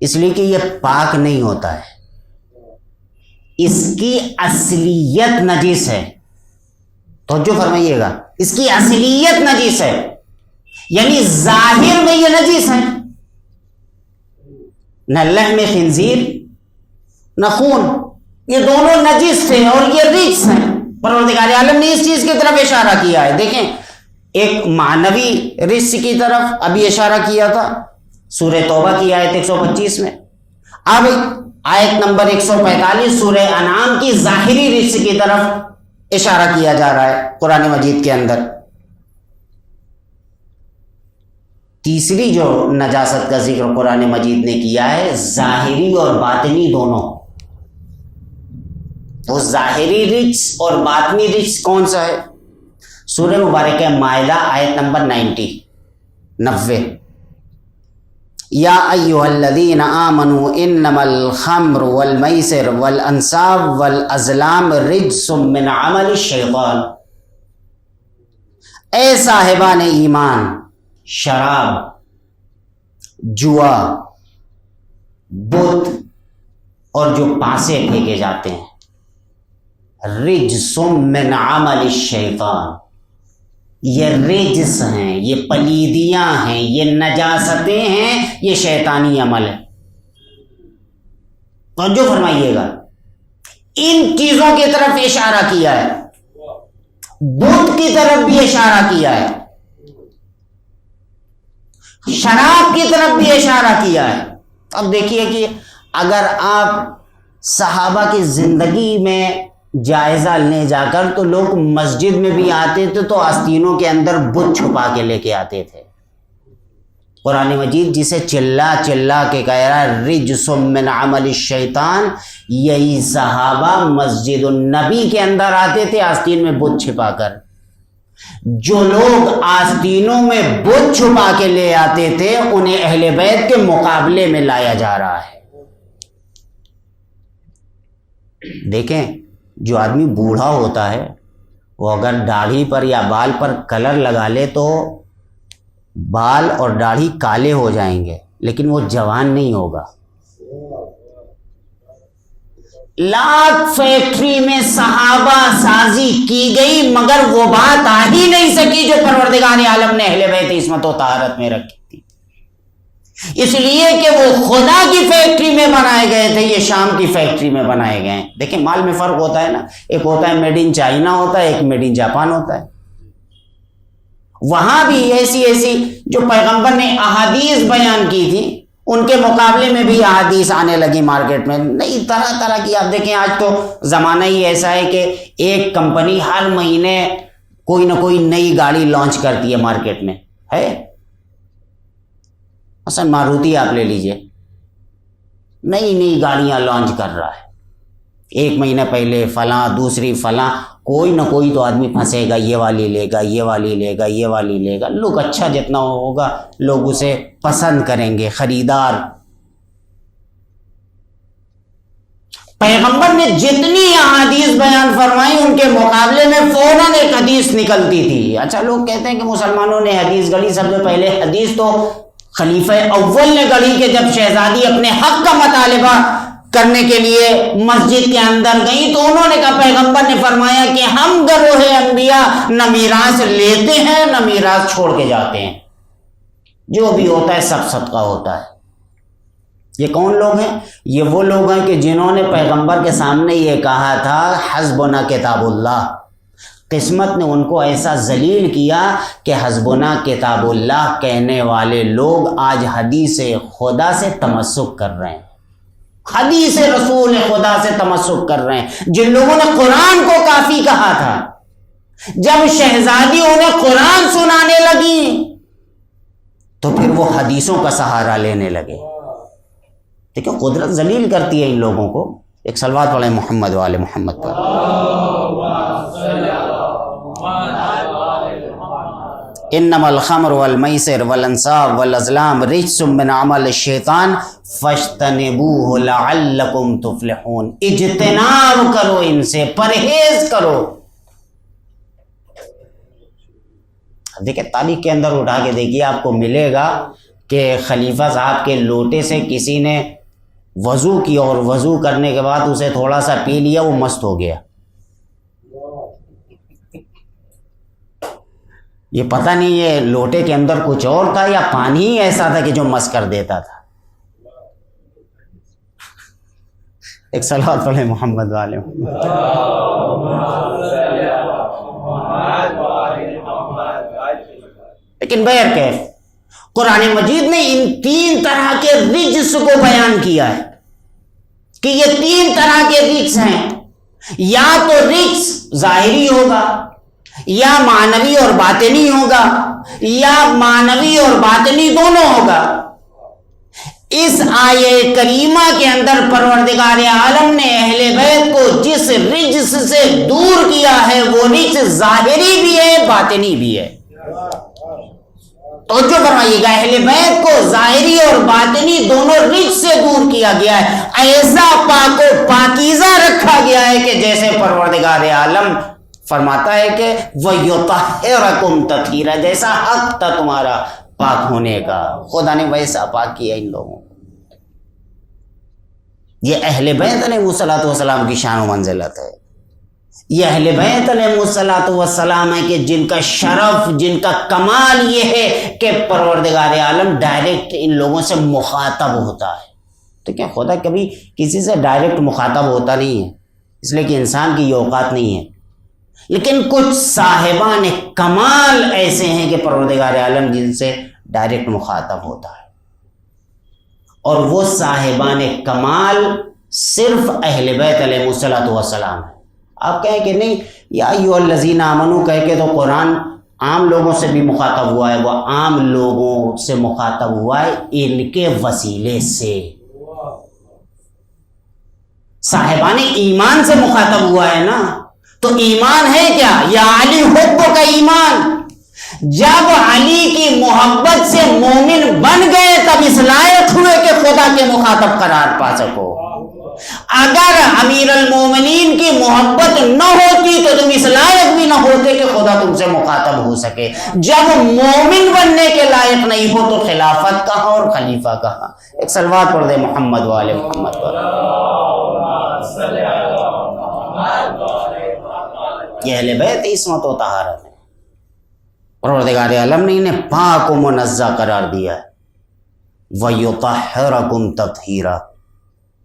اس لیے کہ یہ پاک نہیں ہوتا ہے, اس کی اصلیت نجس ہے. توجہ فرمائیے گا, اس کی اصلیت نجس ہے, یعنی ظاہر میں یہ نجس ہے. نہ لحم خنزیر نہ خون, یہ دونوں نجس تھے اور یہ رجس ہیں. پروردگار عالم نے اس چیز کی طرف اشارہ کیا ہے. دیکھیں ایک معنوی رجس کی طرف ابھی اشارہ کیا تھا سورہ توبہ کی آیت 125 میں. اب آیت نمبر 145 سورہ انعام کی ظاہری رجس کی طرف اشارہ کیا جا رہا ہے قرآن مجید کے اندر. تیسری جو نجاست کا ذکر قرآن مجید نے کیا ہے ظاہری اور باطنی دونوں. وہ ظاہری رجس اور باطنی رجس کون سا ہے؟ سورہ مبارکہ مائدہ آیت نمبر 90. یا ایھا الذین آمنوا انما الخمر والمیسر والانصاب والازلام رجس من عمل الشیطان. اے صاحبان ایمان, شراب, جوا, بت اور جو پاسے پھینکے جاتے ہیں رجس من عمل الشیطان, یہ رجس ہیں, یہ پلیدیاں ہیں, یہ نجاستیں ہیں, یہ شیطانی عمل ہے. توجہ فرمائیے گا, ان چیزوں کی طرف اشارہ کیا ہے, بت کی طرف بھی اشارہ کیا ہے, شراب کی طرف بھی اشارہ کیا ہے. اب دیکھیے کہ اگر آپ صحابہ کی زندگی میں جائزہ لے جا کر تو لوگ مسجد میں بھی آتے تھے تو آستینوں کے اندر بت چھپا کے لے کے آتے تھے. قرآن مجید جسے چلا چلا کے کہہ رہا ہے رجس من عمل الشیطان, یہی صحابہ مسجد النبی کے اندر آتے تھے آستین میں بت چھپا کر. جو لوگ آستینوں میں بت چھپا کے لے آتے تھے انہیں اہل بیت کے مقابلے میں لایا جا رہا ہے. دیکھیں جو آدمی بوڑھا ہوتا ہے وہ اگر داڑھی پر یا بال پر کلر لگا لے تو بال اور داڑھی کالے ہو جائیں گے لیکن وہ جوان نہیں ہوگا. لاکھ فیکٹری میں صحابہ سازی کی گئی مگر وہ بات آ ہی نہیں سکی جو پروردگار عالم نے اہل بیت عصمت و طہارت میں رکھی تھی, اس لیے کہ وہ خدا کی فیکٹری میں بنائے گئے تھے, یہ شام کی فیکٹری میں بنائے گئے ہیں. دیکھیں مال میں فرق ہوتا ہے نا, ایک ہوتا ہے میڈ ان چائنا ہوتا ہے, ایک میڈ ان جاپان ہوتا ہے. وہاں بھی ایسی جو پیغمبر نے احادیث بیان کی تھی ان کے مقابلے میں بھی احادیث آنے لگی مارکیٹ میں, نئی طرح طرح کی. آپ دیکھیں آج تو زمانہ ہی ایسا ہے کہ ایک کمپنی ہر مہینے کوئی نہ کوئی نئی گاڑی لانچ کرتی ہے مارکیٹ میں ہے. مثلا ماروتی آپ لے لیجئے, نئی نئی گاڑیاں لانچ کر رہا ہے. ایک مہینہ پہلے فلاں، دوسری فلاں، کوئی نہ کوئی تو آدمی پھنسے گا، یہ والی لے گا، یہ والی لے گا، یہ والی لے گا. لوگ اچھا جتنا ہوگا لوگ اسے پسند کریں گے، خریدار. پیغمبر نے جتنی احادیث بیان فرمائی ان کے مقابلے میں فوراً ایک حدیث نکلتی تھی. اچھا لوگ کہتے ہیں کہ مسلمانوں نے حدیث گڑھی. سب سے پہلے حدیث تو خلیفہ اول نے گڑھی کہ جب شہزادی اپنے حق کا مطالبہ کرنے کے لیے مسجد کے اندر گئی تو انہوں نے کہا، پیغمبر نے فرمایا کہ ہم گروہ انبیاء نہ میراث لیتے ہیں نہ میراث چھوڑ کے جاتے ہیں، جو بھی ہوتا ہے سب صدقہ ہوتا ہے. یہ کون لوگ ہیں؟ یہ وہ لوگ ہیں کہ جنہوں نے پیغمبر کے سامنے یہ کہا تھا حسبنا کتاب اللہ. قسمت نے ان کو ایسا ذلیل کیا کہ حسبنا کتاب اللہ کہنے والے لوگ آج حدیث خدا سے تمسک کر رہے ہیں، حدیث رسول خدا سے تمسک کر رہے ہیں. جن لوگوں نے قرآن کو کافی کہا تھا، جب شہزادی انہیں قرآن سنانے لگی تو پھر وہ حدیثوں کا سہارا لینے لگے. دیکھیں قدرت ذلیل کرتی ہے ان لوگوں کو. ایک صلوات پڑھیں محمد والے محمد پر. انما الخمر والمیسر والانصاب والازلام رجس من عمل الشیطان فاجتنبوه لعلکم تفلحون. اجتناب کرو، ان سے پرہیز کرو. دیکھیں تاریخ کے اندر اٹھا کے دیکھیے، آپ کو ملے گا کہ خلیفہ صاحب کے لوٹے سے کسی نے وضو کی اور وضو کرنے کے بعد اسے تھوڑا سا پی لیا، وہ مست ہو گیا. یہ پتہ نہیں یہ لوٹے کے اندر کچھ اور تھا یا پانی ہی ایسا تھا کہ جو مست کر دیتا تھا. ایک صلوات پڑھیں محمد والے. لیکن بہرکیف قرآن مجید نے ان تین طرح کے رجس کو بیان کیا ہے کہ یہ تین طرح کے رجس ہیں. یا تو رجس ظاہری ہوگا، یا معنوی اور باطنی ہوگا، یا معنوی اور باطنی دونوں ہوگا. اس آیے کریمہ کے اندر پروردگار عالم نے اہل بیت کو جس رجس سے دور کیا ہے وہ رجس ظاہری بھی ہے باطنی بھی ہے. توجہ فرمائیے گا، اہل بیت کو ظاہری اور باطنی دونوں رجس سے دور کیا گیا ہے. ایسا پاک و پاکیزہ رکھا گیا ہے کہ جیسے پروردگار عالم فرماتا ہے کہ وَيُطَهِّرَكُمْ تَطْهِيرًا، جیسا حق تھا تمہارا پاک ہونے کا، خدا نے ویسا پاک کیا ان لوگوں کو. یہ اہل بیت علیہ الصلوۃ والسلام کی شان و منزلت ہے. یہ اہل بیت علیہ الصلوۃ والسلام ہے کہ جن کا شرف، جن کا کمال یہ ہے کہ پروردگار عالم ڈائریکٹ ان لوگوں سے مخاطب ہوتا ہے. تو کیا خدا کبھی کسی سے ڈائریکٹ مخاطب ہوتا نہیں ہے، اس لیے کہ انسان کی یہ اوقات نہیں ہے. لیکن کچھ صاحبان کمال ایسے ہیں کہ پروردگار عالم جن سے ڈائریکٹ مخاطب ہوتا ہے، اور وہ صاحبان کمال صرف اہل بیت علیہ الصلوۃ والسلام ہے. آپ کہیں کہ نہیں یا ایھا الذین آمنو کہہ کے تو قرآن عام لوگوں سے بھی مخاطب ہوا ہے. وہ عام لوگوں سے مخاطب ہوا ہے ان کے وسیلے سے. صاحبان ایمان سے مخاطب ہوا ہے نا. تو ایمان ہے کیا؟ یا علی حب کا ایمان. جب علی کی محبت سے مومن بن گئے تب اس لائق ہوئے کہ خدا کے مخاطب قرار پا سکو. اگر امیر المومنین کی محبت نہ ہوتی تو تم اس لائق بھی نہ ہوتے کہ خدا تم سے مخاطب ہو سکے. جب مومن بننے کے لائق نہیں ہو تو خلافت کہاں اور خلیفہ کہاں. ایک صلوات پڑھ دے محمد والے محمد پر. یہ اہل بیت عصمت و طہارت ہے. پروردگار عالم نے انہیں پاک و منزہ قرار دیا ہے. وَيُطَهِّرَكُمْ تَطْهِيرًا.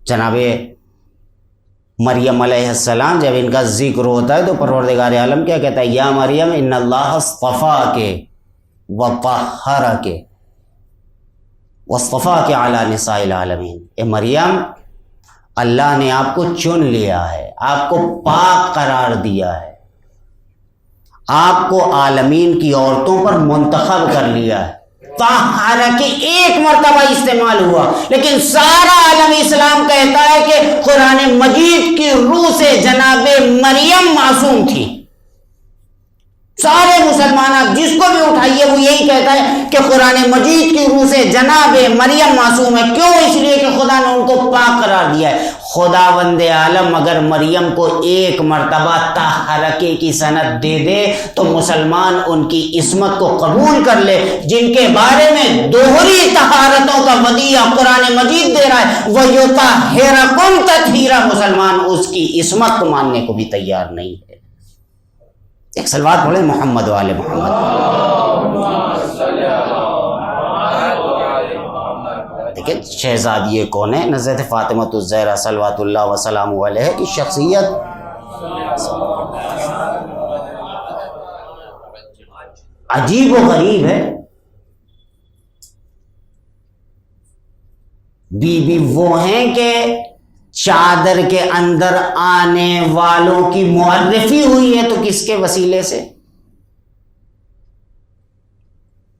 جناب مریم علیہ السلام جب ان کا ذکر ہوتا ہے تو پروردگار عالم کیا کہتا ہے؟ یا مریم ان اللہ اصطفاک وطہرک واصطفاک علی نساء العالمین. اے مریم، اللہ نے آپ کو چن لیا ہے، آپ کو پاک قرار دیا ہے، آپ کو عالمین کی عورتوں پر منتخب کر لیا ہے. طاہرہ کے ایک مرتبہ استعمال ہوا، لیکن سارا عالم اسلام کہتا ہے کہ قرآن مجید کی روح سے جناب مریم معصوم تھی۔ سارے مسلمان جس کو بھی اٹھائیے وہ یہی کہتا ہے کہ قرآن مجید کی روح سے جناب مریم معصوم ہے۔ کیوں؟ اس لیے کہ خدا نے ان کو پاک قرار دیا ہے۔ خداوند عالم اگر مریم کو ایک مرتبہ طاہرہ کی سند دے دے تو مسلمان ان کی عصمت کو قبول کر لے۔ جن کے بارے میں دوہری طہارتوں کا ودیعہ قرآن مجید دے رہا ہے، وَيُطَهِّرَكُمْ تَطْهِيرًا، مسلمان اس کی عصمت کو ماننے کو بھی تیار نہیں ہے۔ ایک صلوات پڑھیں محمد والے محمد۔ دیکھیں شہزادی کون ہے؟ حضرت فاطمۃ الزہرا صلوات اللہ وسلام علیہ کی شخصیت عجیب و غریب ہے۔ بی بی وہ ہیں کہ چادر کے اندر آنے والوں کی معرفی ہوئی ہے تو کس کے وسیلے سے؟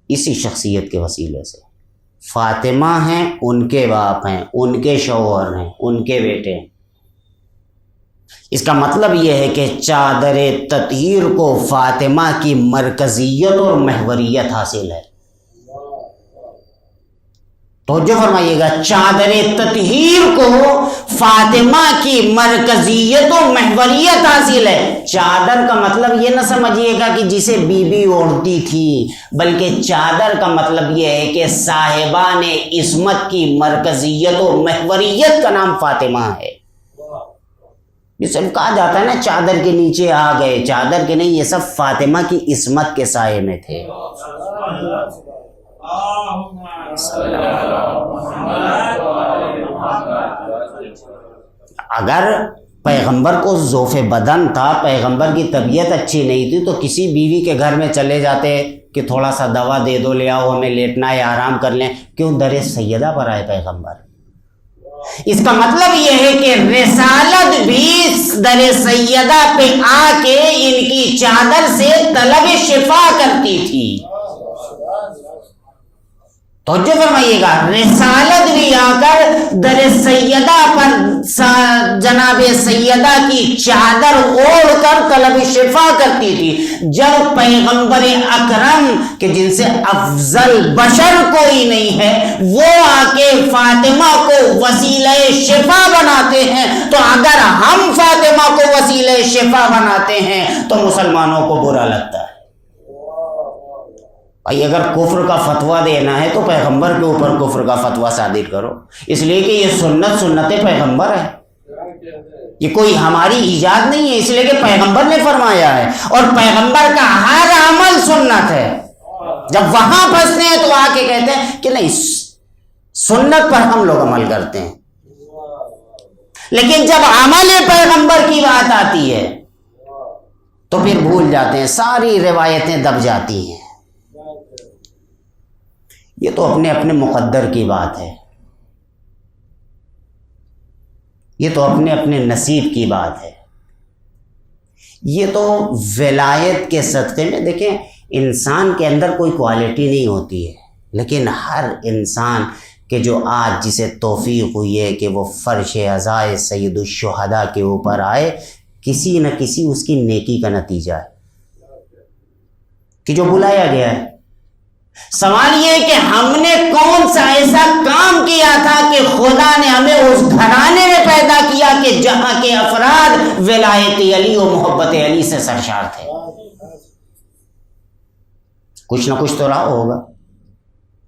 اسی شخصیت کے وسیلے سے۔ فاطمہ ہیں، ان کے باپ ہیں، ان کے شوہر ہیں، ان کے بیٹے ہیں۔ اس کا مطلب یہ ہے کہ چادر تطہیر کو فاطمہ کی مرکزیت اور محوریت حاصل ہے۔ توجہ فرمائیے گا، چادر تطہیر کو فاطمہ کی مرکزیت و محوریت حاصل ہے۔ چادر کا مطلب یہ نہ سمجھیے گا کہ جسے بی بی اوڑھتی تھی، بلکہ چادر کا مطلب یہ ہے کہ صاحبان عصمت کی مرکزیت و محوریت کا نام فاطمہ ہے۔ یہ سب کہا جاتا ہے نا چادر کے نیچے آ گئے، چادر کے نہیں، یہ سب فاطمہ کی عصمت کے سائے میں تھے۔ اگر پیغمبر کو ذوف بدن تھا، پیغمبر کی طبیعت اچھی نہیں تھی، تو کسی بیوی کے گھر میں چلے جاتے کہ تھوڑا سا دوا دے دو، لے آؤ، ہمیں لیٹنا ہے، آرام کر لیں۔ کیوں در سیدہ پر آئے پیغمبر؟ اس کا مطلب یہ ہے کہ رسالت بھی در سیدہ پہ آ کے ان کی چادر سے طلب شفا کرتی تھی۔ توجہ فرمائیے گا، رسالت بھی آ کر در سیدہ پر جناب سیدہ کی چادر اوڑھ کر طلب شفا کرتی تھی۔ جب پیغمبر اکرم کہ جن سے افضل بشر کوئی نہیں ہے، وہ آ کے فاطمہ کو وسیلہ شفا بناتے ہیں، تو اگر ہم فاطمہ کو وسیلہ شفا بناتے ہیں تو مسلمانوں کو برا لگتا ہے۔ بھائی اگر کفر کا فتویٰ دینا ہے تو پیغمبر کے اوپر کفر کا فتویٰ صادر کرو، اس لیے کہ یہ سنت پیغمبر ہے، یہ کوئی ہماری ایجاد نہیں ہے، اس لیے کہ پیغمبر نے فرمایا ہے، اور پیغمبر کا ہر عمل سنت ہے۔ جب وہاں پھنستے ہیں تو آ کے کہتے ہیں کہ نہیں سنت پر ہم لوگ عمل کرتے ہیں، لیکن جب عمل پیغمبر کی بات آتی ہے تو پھر بھول جاتے ہیں، ساری روایتیں دب جاتی ہیں۔ یہ تو اپنے اپنے مقدر کی بات ہے، یہ تو اپنے اپنے نصیب کی بات ہے، یہ تو ولایت کے صدقے میں۔ دیکھیں انسان کے اندر کوئی کوالٹی نہیں ہوتی ہے، لیکن ہر انسان کہ جو آج جسے توفیق ہوئی ہے کہ وہ فرش عزائے سید الشہداء کے اوپر آئے، کسی نہ کسی اس کی نیکی کا نتیجہ ہے کہ جو بلایا گیا ہے۔ سوال یہ ہے کہ ہم نے کون سا ایسا کام کیا تھا کہ خدا نے ہمیں اس گھرانے میں پیدا کیا کہ جہاں کے افراد ولایت علی و محبت علی سے سرشار تھے؟ کچھ نہ کچھ تو رہا ہوگا،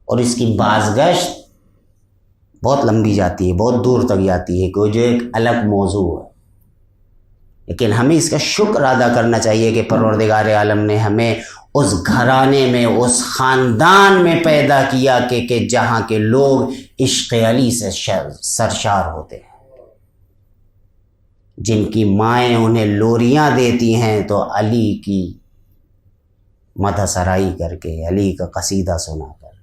اور اس کی بازگشت بہت لمبی جاتی ہے، بہت دور تک جاتی ہے، کہ جو ایک الگ موضوع ہے، لیکن ہمیں اس کا شکر ادا کرنا چاہیے کہ پروردگار عالم نے ہمیں اس گھرانے میں، اس خاندان میں پیدا کیا کہ جہاں کے لوگ عشق علی سے سرشار ہوتے ہیں، جن کی مائیں انہیں لوریاں دیتی ہیں تو علی کی مدح سرائی کر کے، علی کا قصیدہ سنا کر۔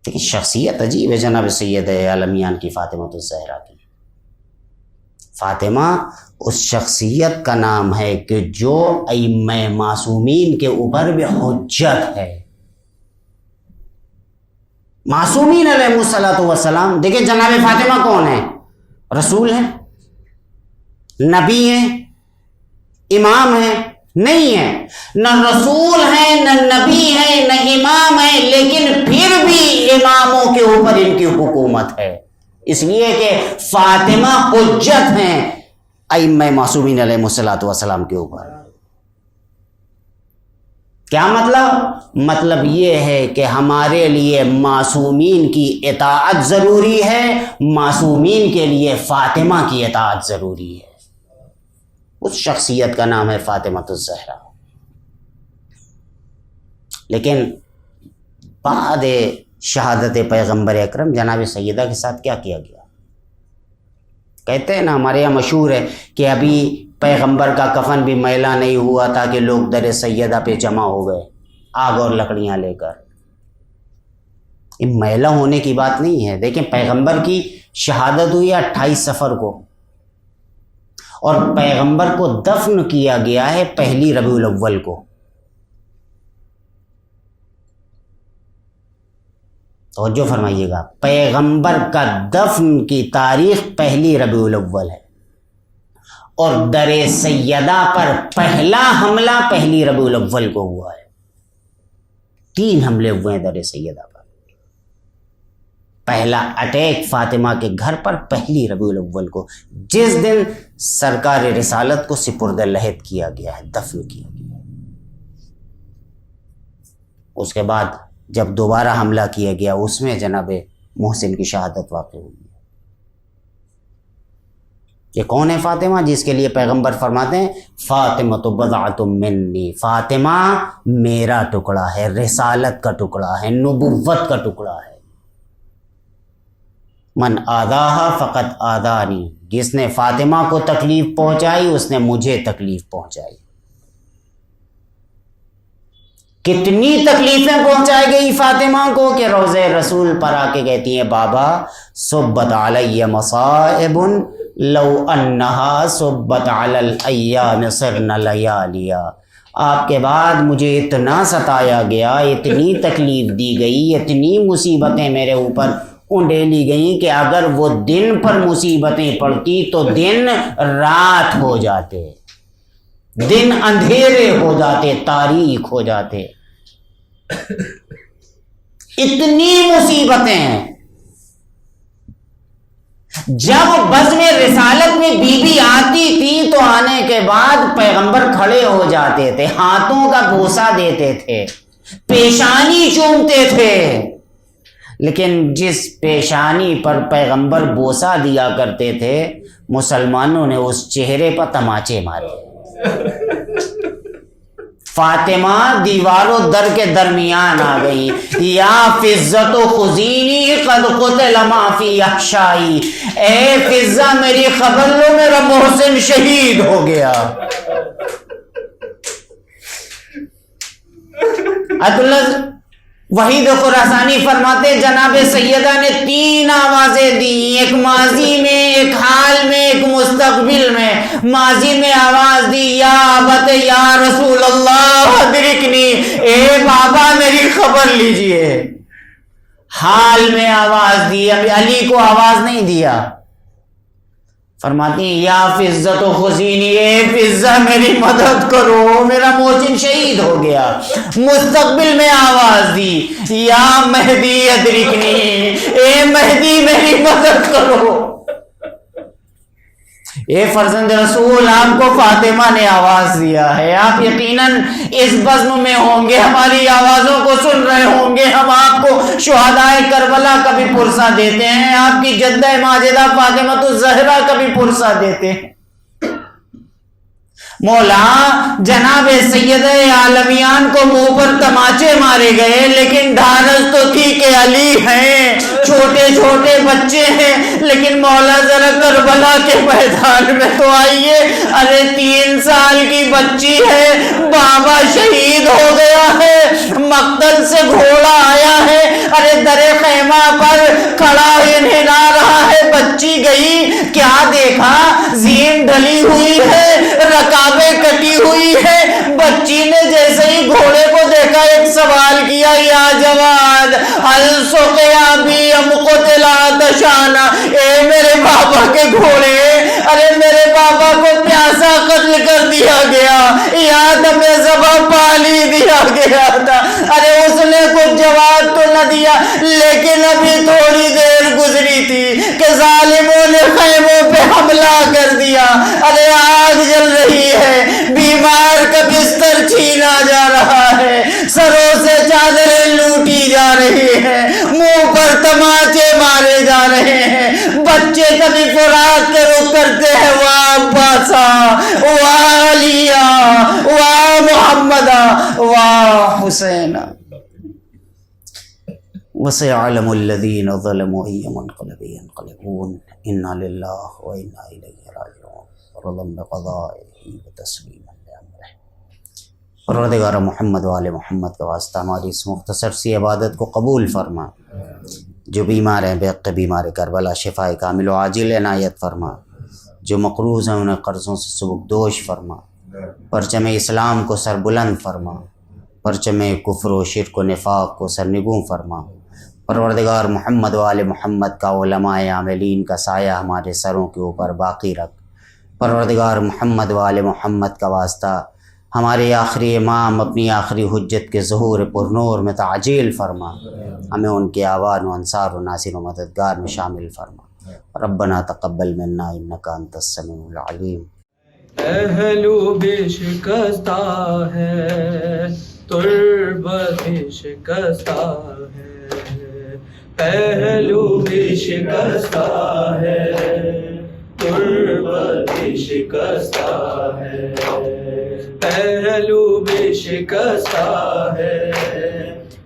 لیکن شخصیت عجیب ہے جناب سید عالمیان کی، فاطمہ الزہرا کی۔ فاطمہ اس شخصیت کا نام ہے کہ جو ائمہ معصومین کے اوپر بھی حجت ہے، معصومین علیہ الصلوۃ والسلام. دیکھیں جناب فاطمہ کون ہے؟ رسول ہیں، نبی ہیں، امام ہیں؟ نہیں ہے، نہ رسول ہیں، نہ نبی ہیں، نہ امام ہیں، لیکن پھر بھی اماموں کے اوپر ان کی حکومت ہے، اس لیے کہ فاطمہ حجت ہیں ائمہ معصومین علیہ الصلوۃ والسلام کے اوپر. کیا مطلب؟ مطلب یہ ہے کہ ہمارے لیے معصومین کی اطاعت ضروری ہے، معصومین کے لیے فاطمہ کی اطاعت ضروری ہے. اس شخصیت کا نام ہے فاطمہ الزہرا. لیکن بعد شہادت پیغمبر اکرم جناب سیدہ کے ساتھ کیا کیا گیا؟ کہتے ہیں نا، ہمارے یہاں مشہور ہے کہ ابھی پیغمبر کا کفن بھی میلا نہیں ہوا تھا کہ لوگ در سیدہ پہ جمع ہو گئے آگ اور لکڑیاں لے کر. یہ میلا ہونے کی بات نہیں ہے. دیکھیں پیغمبر کی شہادت ہوئی 28 صفر کو، اور پیغمبر کو دفن کیا گیا ہے 1 ربیع الاول کو. توجہ فرمائیے گا، پیغمبر کا دفن کی تاریخ 1 ربیع الاول ہے، اور در سیدہ پر پہلا حملہ 1 ربیع الاول کو ہوا ہے. 3 حملے ہوئے ہیں در سیدہ پر. پہلا اٹیک فاطمہ کے گھر پر 1 ربیع الاول کو، جس دن سرکار رسالت کو سپرد لحد کیا گیا ہے، دفن کیا گیا ہے. اس کے بعد جب دوبارہ حملہ کیا گیا اس میں جناب محسن کی شہادت واقع ہوئی. یہ کون ہے فاطمہ؟ جس کے لیے پیغمبر فرماتے ہیں فاطمہ تو بضعۃ منی، فاطمہ میرا ٹکڑا ہے، رسالت کا ٹکڑا ہے، نبوت کا ٹکڑا ہے. من آذاہا فقط آذانی، جس نے فاطمہ کو تکلیف پہنچائی اس نے مجھے تکلیف پہنچائی. کتنی تکلیفیں پہنچائی گئی فاطمہ کو کہ روضہ رسول پر آ کے کہتی ہیں بابا صبت علی مصائب لو انہا صبت علی الایام صرن لیالیا. آپ کے بعد مجھے اتنا ستایا گیا، اتنی تکلیف دی گئی، اتنی مصیبتیں میرے اوپر اونڈیلی گئیں کہ اگر وہ دن پر مصیبتیں پڑتی تو دن رات ہو جاتے، دن اندھیرے ہو جاتے، تاریک ہو جاتے. اتنی مصیبتیں ہیں. جب بزم رسالت میں بی بی آتی تھی تو آنے کے بعد پیغمبر کھڑے ہو جاتے تھے، ہاتھوں کا بوسہ دیتے تھے، پیشانی چومتے تھے. لیکن جس پیشانی پر پیغمبر بوسہ دیا کرتے تھے مسلمانوں نے اس چہرے پر تماچے مارے. فاطمہ دیوار و در کے درمیان آ گئی. یا فضت و خزینی قد قتل ما فی احشائی، اے فضہ میری خبر لو میرا محسن شہید ہو گیا. وحید خراسانی فرماتے جناب سیدہ نے 3 آوازیں دی، ایک ماضی میں، ایک حال میں، ایک مستقبل میں. ماضی میں آواز دی یا ابت یا رسول اللہ ادرکنی، اے بابا میری خبر لیجئے. حال میں آواز دی، ابھی علی کو آواز نہیں دیا. فرماتی ہیں یا فضت و خزینی، اے فضہ میری مدد کرو میرا محسن شہید ہو گیا. مستقبل میں آواز دی یا مہدی ادرکنی، اے مہدی میری مدد کرو. اے فرزند رسول، آپ کو فاطمہ نے آواز دیا ہے، آپ یقیناً اس بزم میں ہوں گے، ہماری آوازوں کو سن رہے ہوں گے. ہم آپ کو شہدائے کربلا کا بھی پرسہ دیتے ہیں، آپ کی جدہ ماجدہ فاطمہ الزہرا کا بھی پرسہ دیتے ہیں. مولا جناب سید عالمیان کو منہ پر تماچے مارے گئے، لیکن ڈھارس تو تھی کہ علی ہیں، چھوٹے چھوٹے بچے ہیں. لیکن مولا ذرا کربلا کے میدان میں تو آئیے. ارے 3 سال کی بچی ہے، بابا شہید ہو گیا ہے، مقتل سے گھوڑا آیا ہے، ارے در خیمہ پر کھڑا ہلا رہا ہے. بچی گئی، کیا دیکھا؟ زین ڈلی ہوئی ہے، رکابیں کٹی ہوئی ہے. بچی نے جیسے ہی گھوڑے کو دیکھا ایک سوال کیا، یا جواد هل سقیا بی ام قتل عطشانا، اے میرے بابا کے گھوڑے، ارے میرے بابا کو پیاسا قتل کر دیا گیا، یہاں تک ذبح پالی دیا گیا تھا، ارے اس نے کچھ جواب تو نہ دیا، لیکن ابھی تھوڑی دیر گزری تھی کہ ظالموں نے خیموں پہ حملہ کر دیا، ارے آگ جل رہی ہے، بیمار کا بستر چھینا جا رہا ہے، سروں سے چادریں لوٹی جا رہی ہیں، منہ پر تماچے مارے جا رہے ہیں، بچے کبھی فرات کے رخ کرتے ہیں، واہ عباسا، واہ علیہ، واہ محمدہ، واہ حسینہ۔ وَسَيَعْلَمُ الَّذِينَ ظَلَمُوا أَيَّ مُنقَلَبٍ يَنقَلِبُونَ إِنَّا لِلَّهِ وَإِنَّا إِلَيْهِ راجعون رضا بقضائه وتسليما لأمره۔ پروردگار محمد و آل محمد کا واسطہ ہماری اس مختصر سی عبادت کو قبول فرما، جو بیمار ہیں بے حق بیمار کربلا شفا کامل و عاجل عنایت فرما، جو مقروض ہیں انہیں قرضوں سے سبکدوش فرما، پرچم اسلام کو سربلند فرما، پرچم کفر و شرک و نفاق کو سرنگوں فرما۔ پروردگار محمد و آل محمد کا علماء عاملین کا سایہ ہمارے سروں کے اوپر باقی رکھ۔ پروردگار محمد و آل محمد کا واسطہ ہمارے آخری امام اپنی آخری حجت کے ظہور پر نور میں تعجیل فرما، ہمیں ان کے آوان و انصار و ناصر و مددگار میں شامل فرما۔ ربنا تقبل منا انک انت السمیع العلیم۔ پہلو بھی شکستہ ہے، تربت بھی شکستہ ہے، پہلو بھی شکستہ ہے، تربت بھی شکستہ ہے، پہلو بھی شکستہ ہے،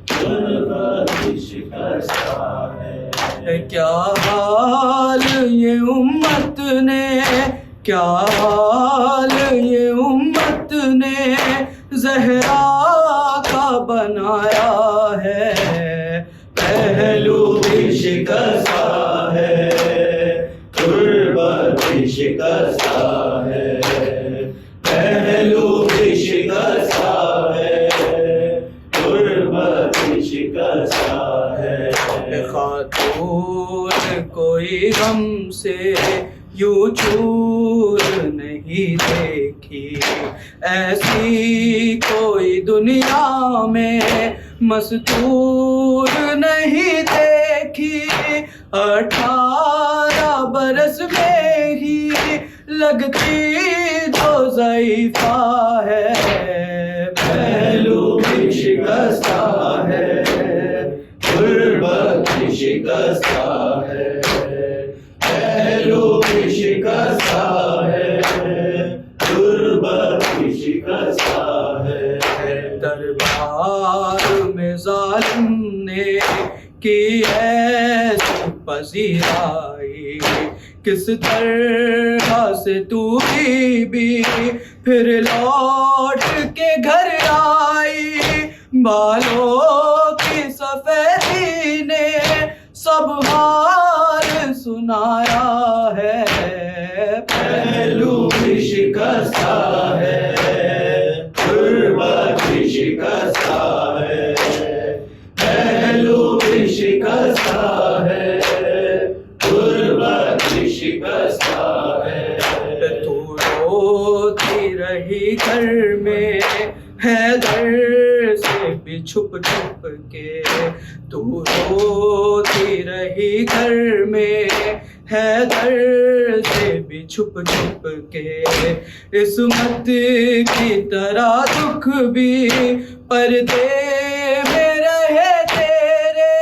تربت بھی شکستہ ہے۔ کیا حال یہ امت نے، کیا حال یہ امت نے زہرا کا بنایا ہے، پہلو بھی شکستہ ہے، تربت بھی شکستہ ہے، پہلو بھی شکستہ ہے، تربت بھی شکستہ ہے۔ خاتون کوئی غم سے یوں چور نہیں دیکھی، ایسی کوئی دنیا میں مستور نہیں دیکھی، 18 برس میں ہی لگتی جو ضعیفہ ہے، پہلو بھی شکستہ ہے، تربت بھی شکستہ ہے، پہلو بھی شکستہ ہے، تربت بھی شکستہ ہے۔ دربار میں ظالم نے کی ایسی پذیرائی، کس طرح سے تو بھی پھر لوٹ کے گھر آئی، بالوں کی سفیدی نے سب حال سنایا ہے، پہلو بھی شکستہ ہے، تربت بھی شکستہ ہے، پہلو بھی شکستہ ہے، تربت بھی شکستہ ہے۔ تو روتی رہی گھر میں حیدر سے بھی چھپ چھپ کے، تو روتی رہی گھر میں حیدر سے بھی چھپ چھپ کے، عصمت کی طرح دکھ بھی پردے میں رہے تیرے،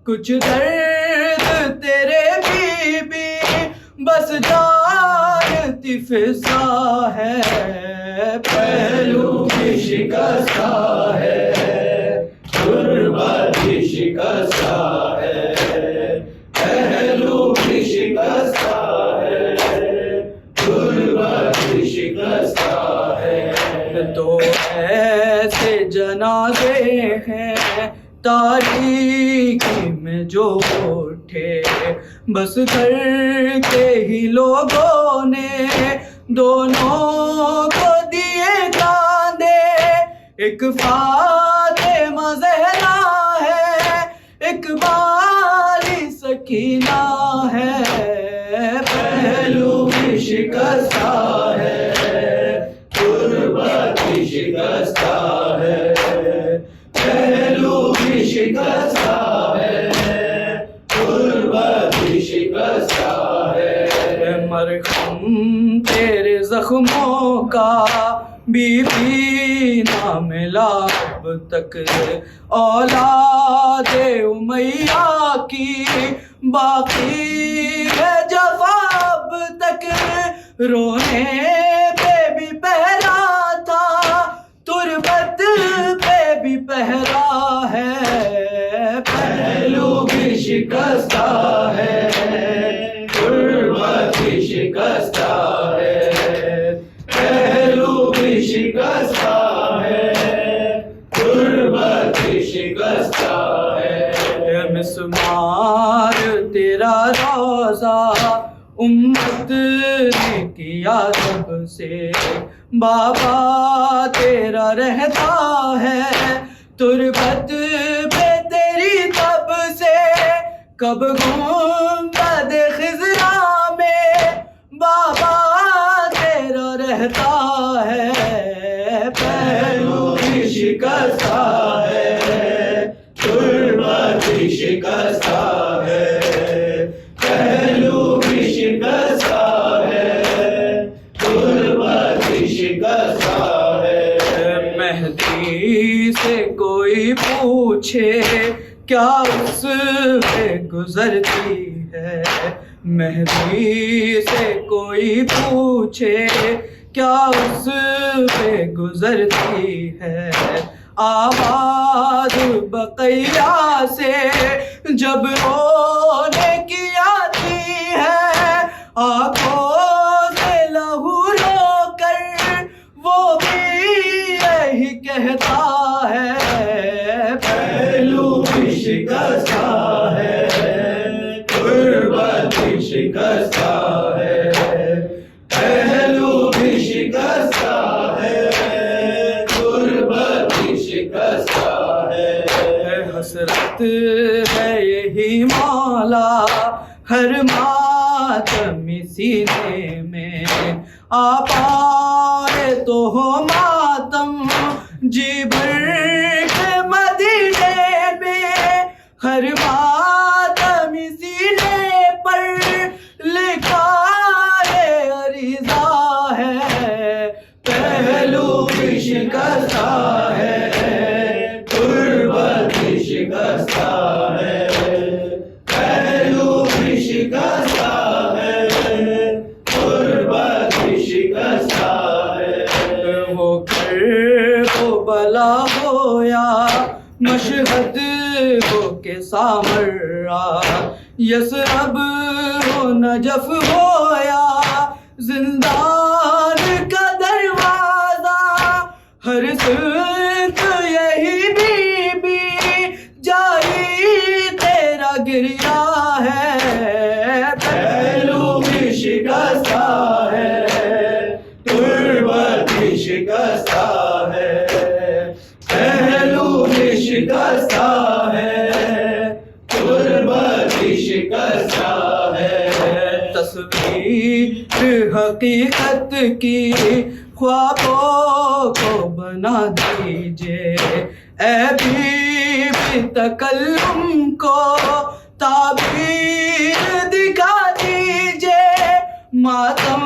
کچھ درد تیرے بھی بس جانتی فضا ہے، پہلو بھی شکستہ ہے، تربت بھی شکستہ ہے، پہلو بھی شکستہ ہے، تربت بھی شکستہ ہے۔ تو ایسے جنازے ہیں تاریکی میں جو اٹھے، بس گھر کے ہی لوگوں نے دونوں کو دیے کاندھے، ایک فاطمہ زہرا ہے پہلو بھی شکستہ ہے، غربت بھی شکستہ ہے، مرہم تیرے زخموں کا بی بی نہ ملا اب تک، اولاد امیہ کی باقی ہے جفا اب تک، رونے پہ بھی پہرا تھا، تربت پہ بھی پہرا ہے، پہلو بھی شکستہ ہے، غربت بھی شکستہ ہے، پہلو بھی شکستہ ہے، غربت بھی شکستہ ہے، مسمار تیرا روزہ امت نے کیا سب سے، بابا تیرا رہتا ہے، تربت پہ تیری تب سے، کب گنبد خضرا میں بابا تیرا رہتا ہے، پہلو بھی شکستہ ہے، غربت بھی شکستہ ہے، پہلو بھی شکستہ ہے، غربت بھی شکستہ ہے، مہدی سے کوئی پوچھے کیا اس پہ گزرتی ہے، مہدی سے کوئی پوچھے کیا اس پہ گزرتی ہے، آباد بقیہ سے جب رونے کی آتی ہے، آنکھوں سے لہو رو کر وہ بھی یہی کہتا ہے، پہلو بھی شکستہ ہے، غربت بھی شکستہ ہے، پہلو بھی شکستہ ہے، غربت بھی شکستہ ہے، حسرت ہے یہی مولا ہر ماتم سینے میں، آ پائے تو ہو ماتم جی بھر کے مدینے میں، ہر ماتم سینے پر لکھا ہے عریضہ ہے، پہلو بھی شکستہ ہے، غربت بھی شکستہ ہے، پہلو بھی شکستہ ہے، غربت بھی شکستہ ہے، وہ کرب بلا ہو یا مشہد ہو کے سامرا، یثرب ہو نجف ہو یا زندان کا دروازہ، ہر سمت یہی بی بی جاری تیرا گریا ہے، پہلو بھی شکستہ ہے، غربت بھی شکستہ ہے، پہلو بھی شکستہ ہے، غربت بھی شکستہ ہے، تصویر حقیقت کی خوابوں کو بنا دیجئے، اے بی بی تکلم کو تعبیر دکھا دیجئے، ماتم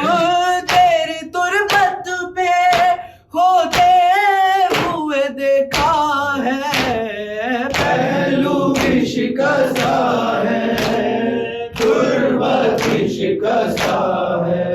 تیری تربت پہ ہوتے ہوئے دیکھا ہے، پہلو بھی شکستہ ہے، غربت بھی شکستہ ہے،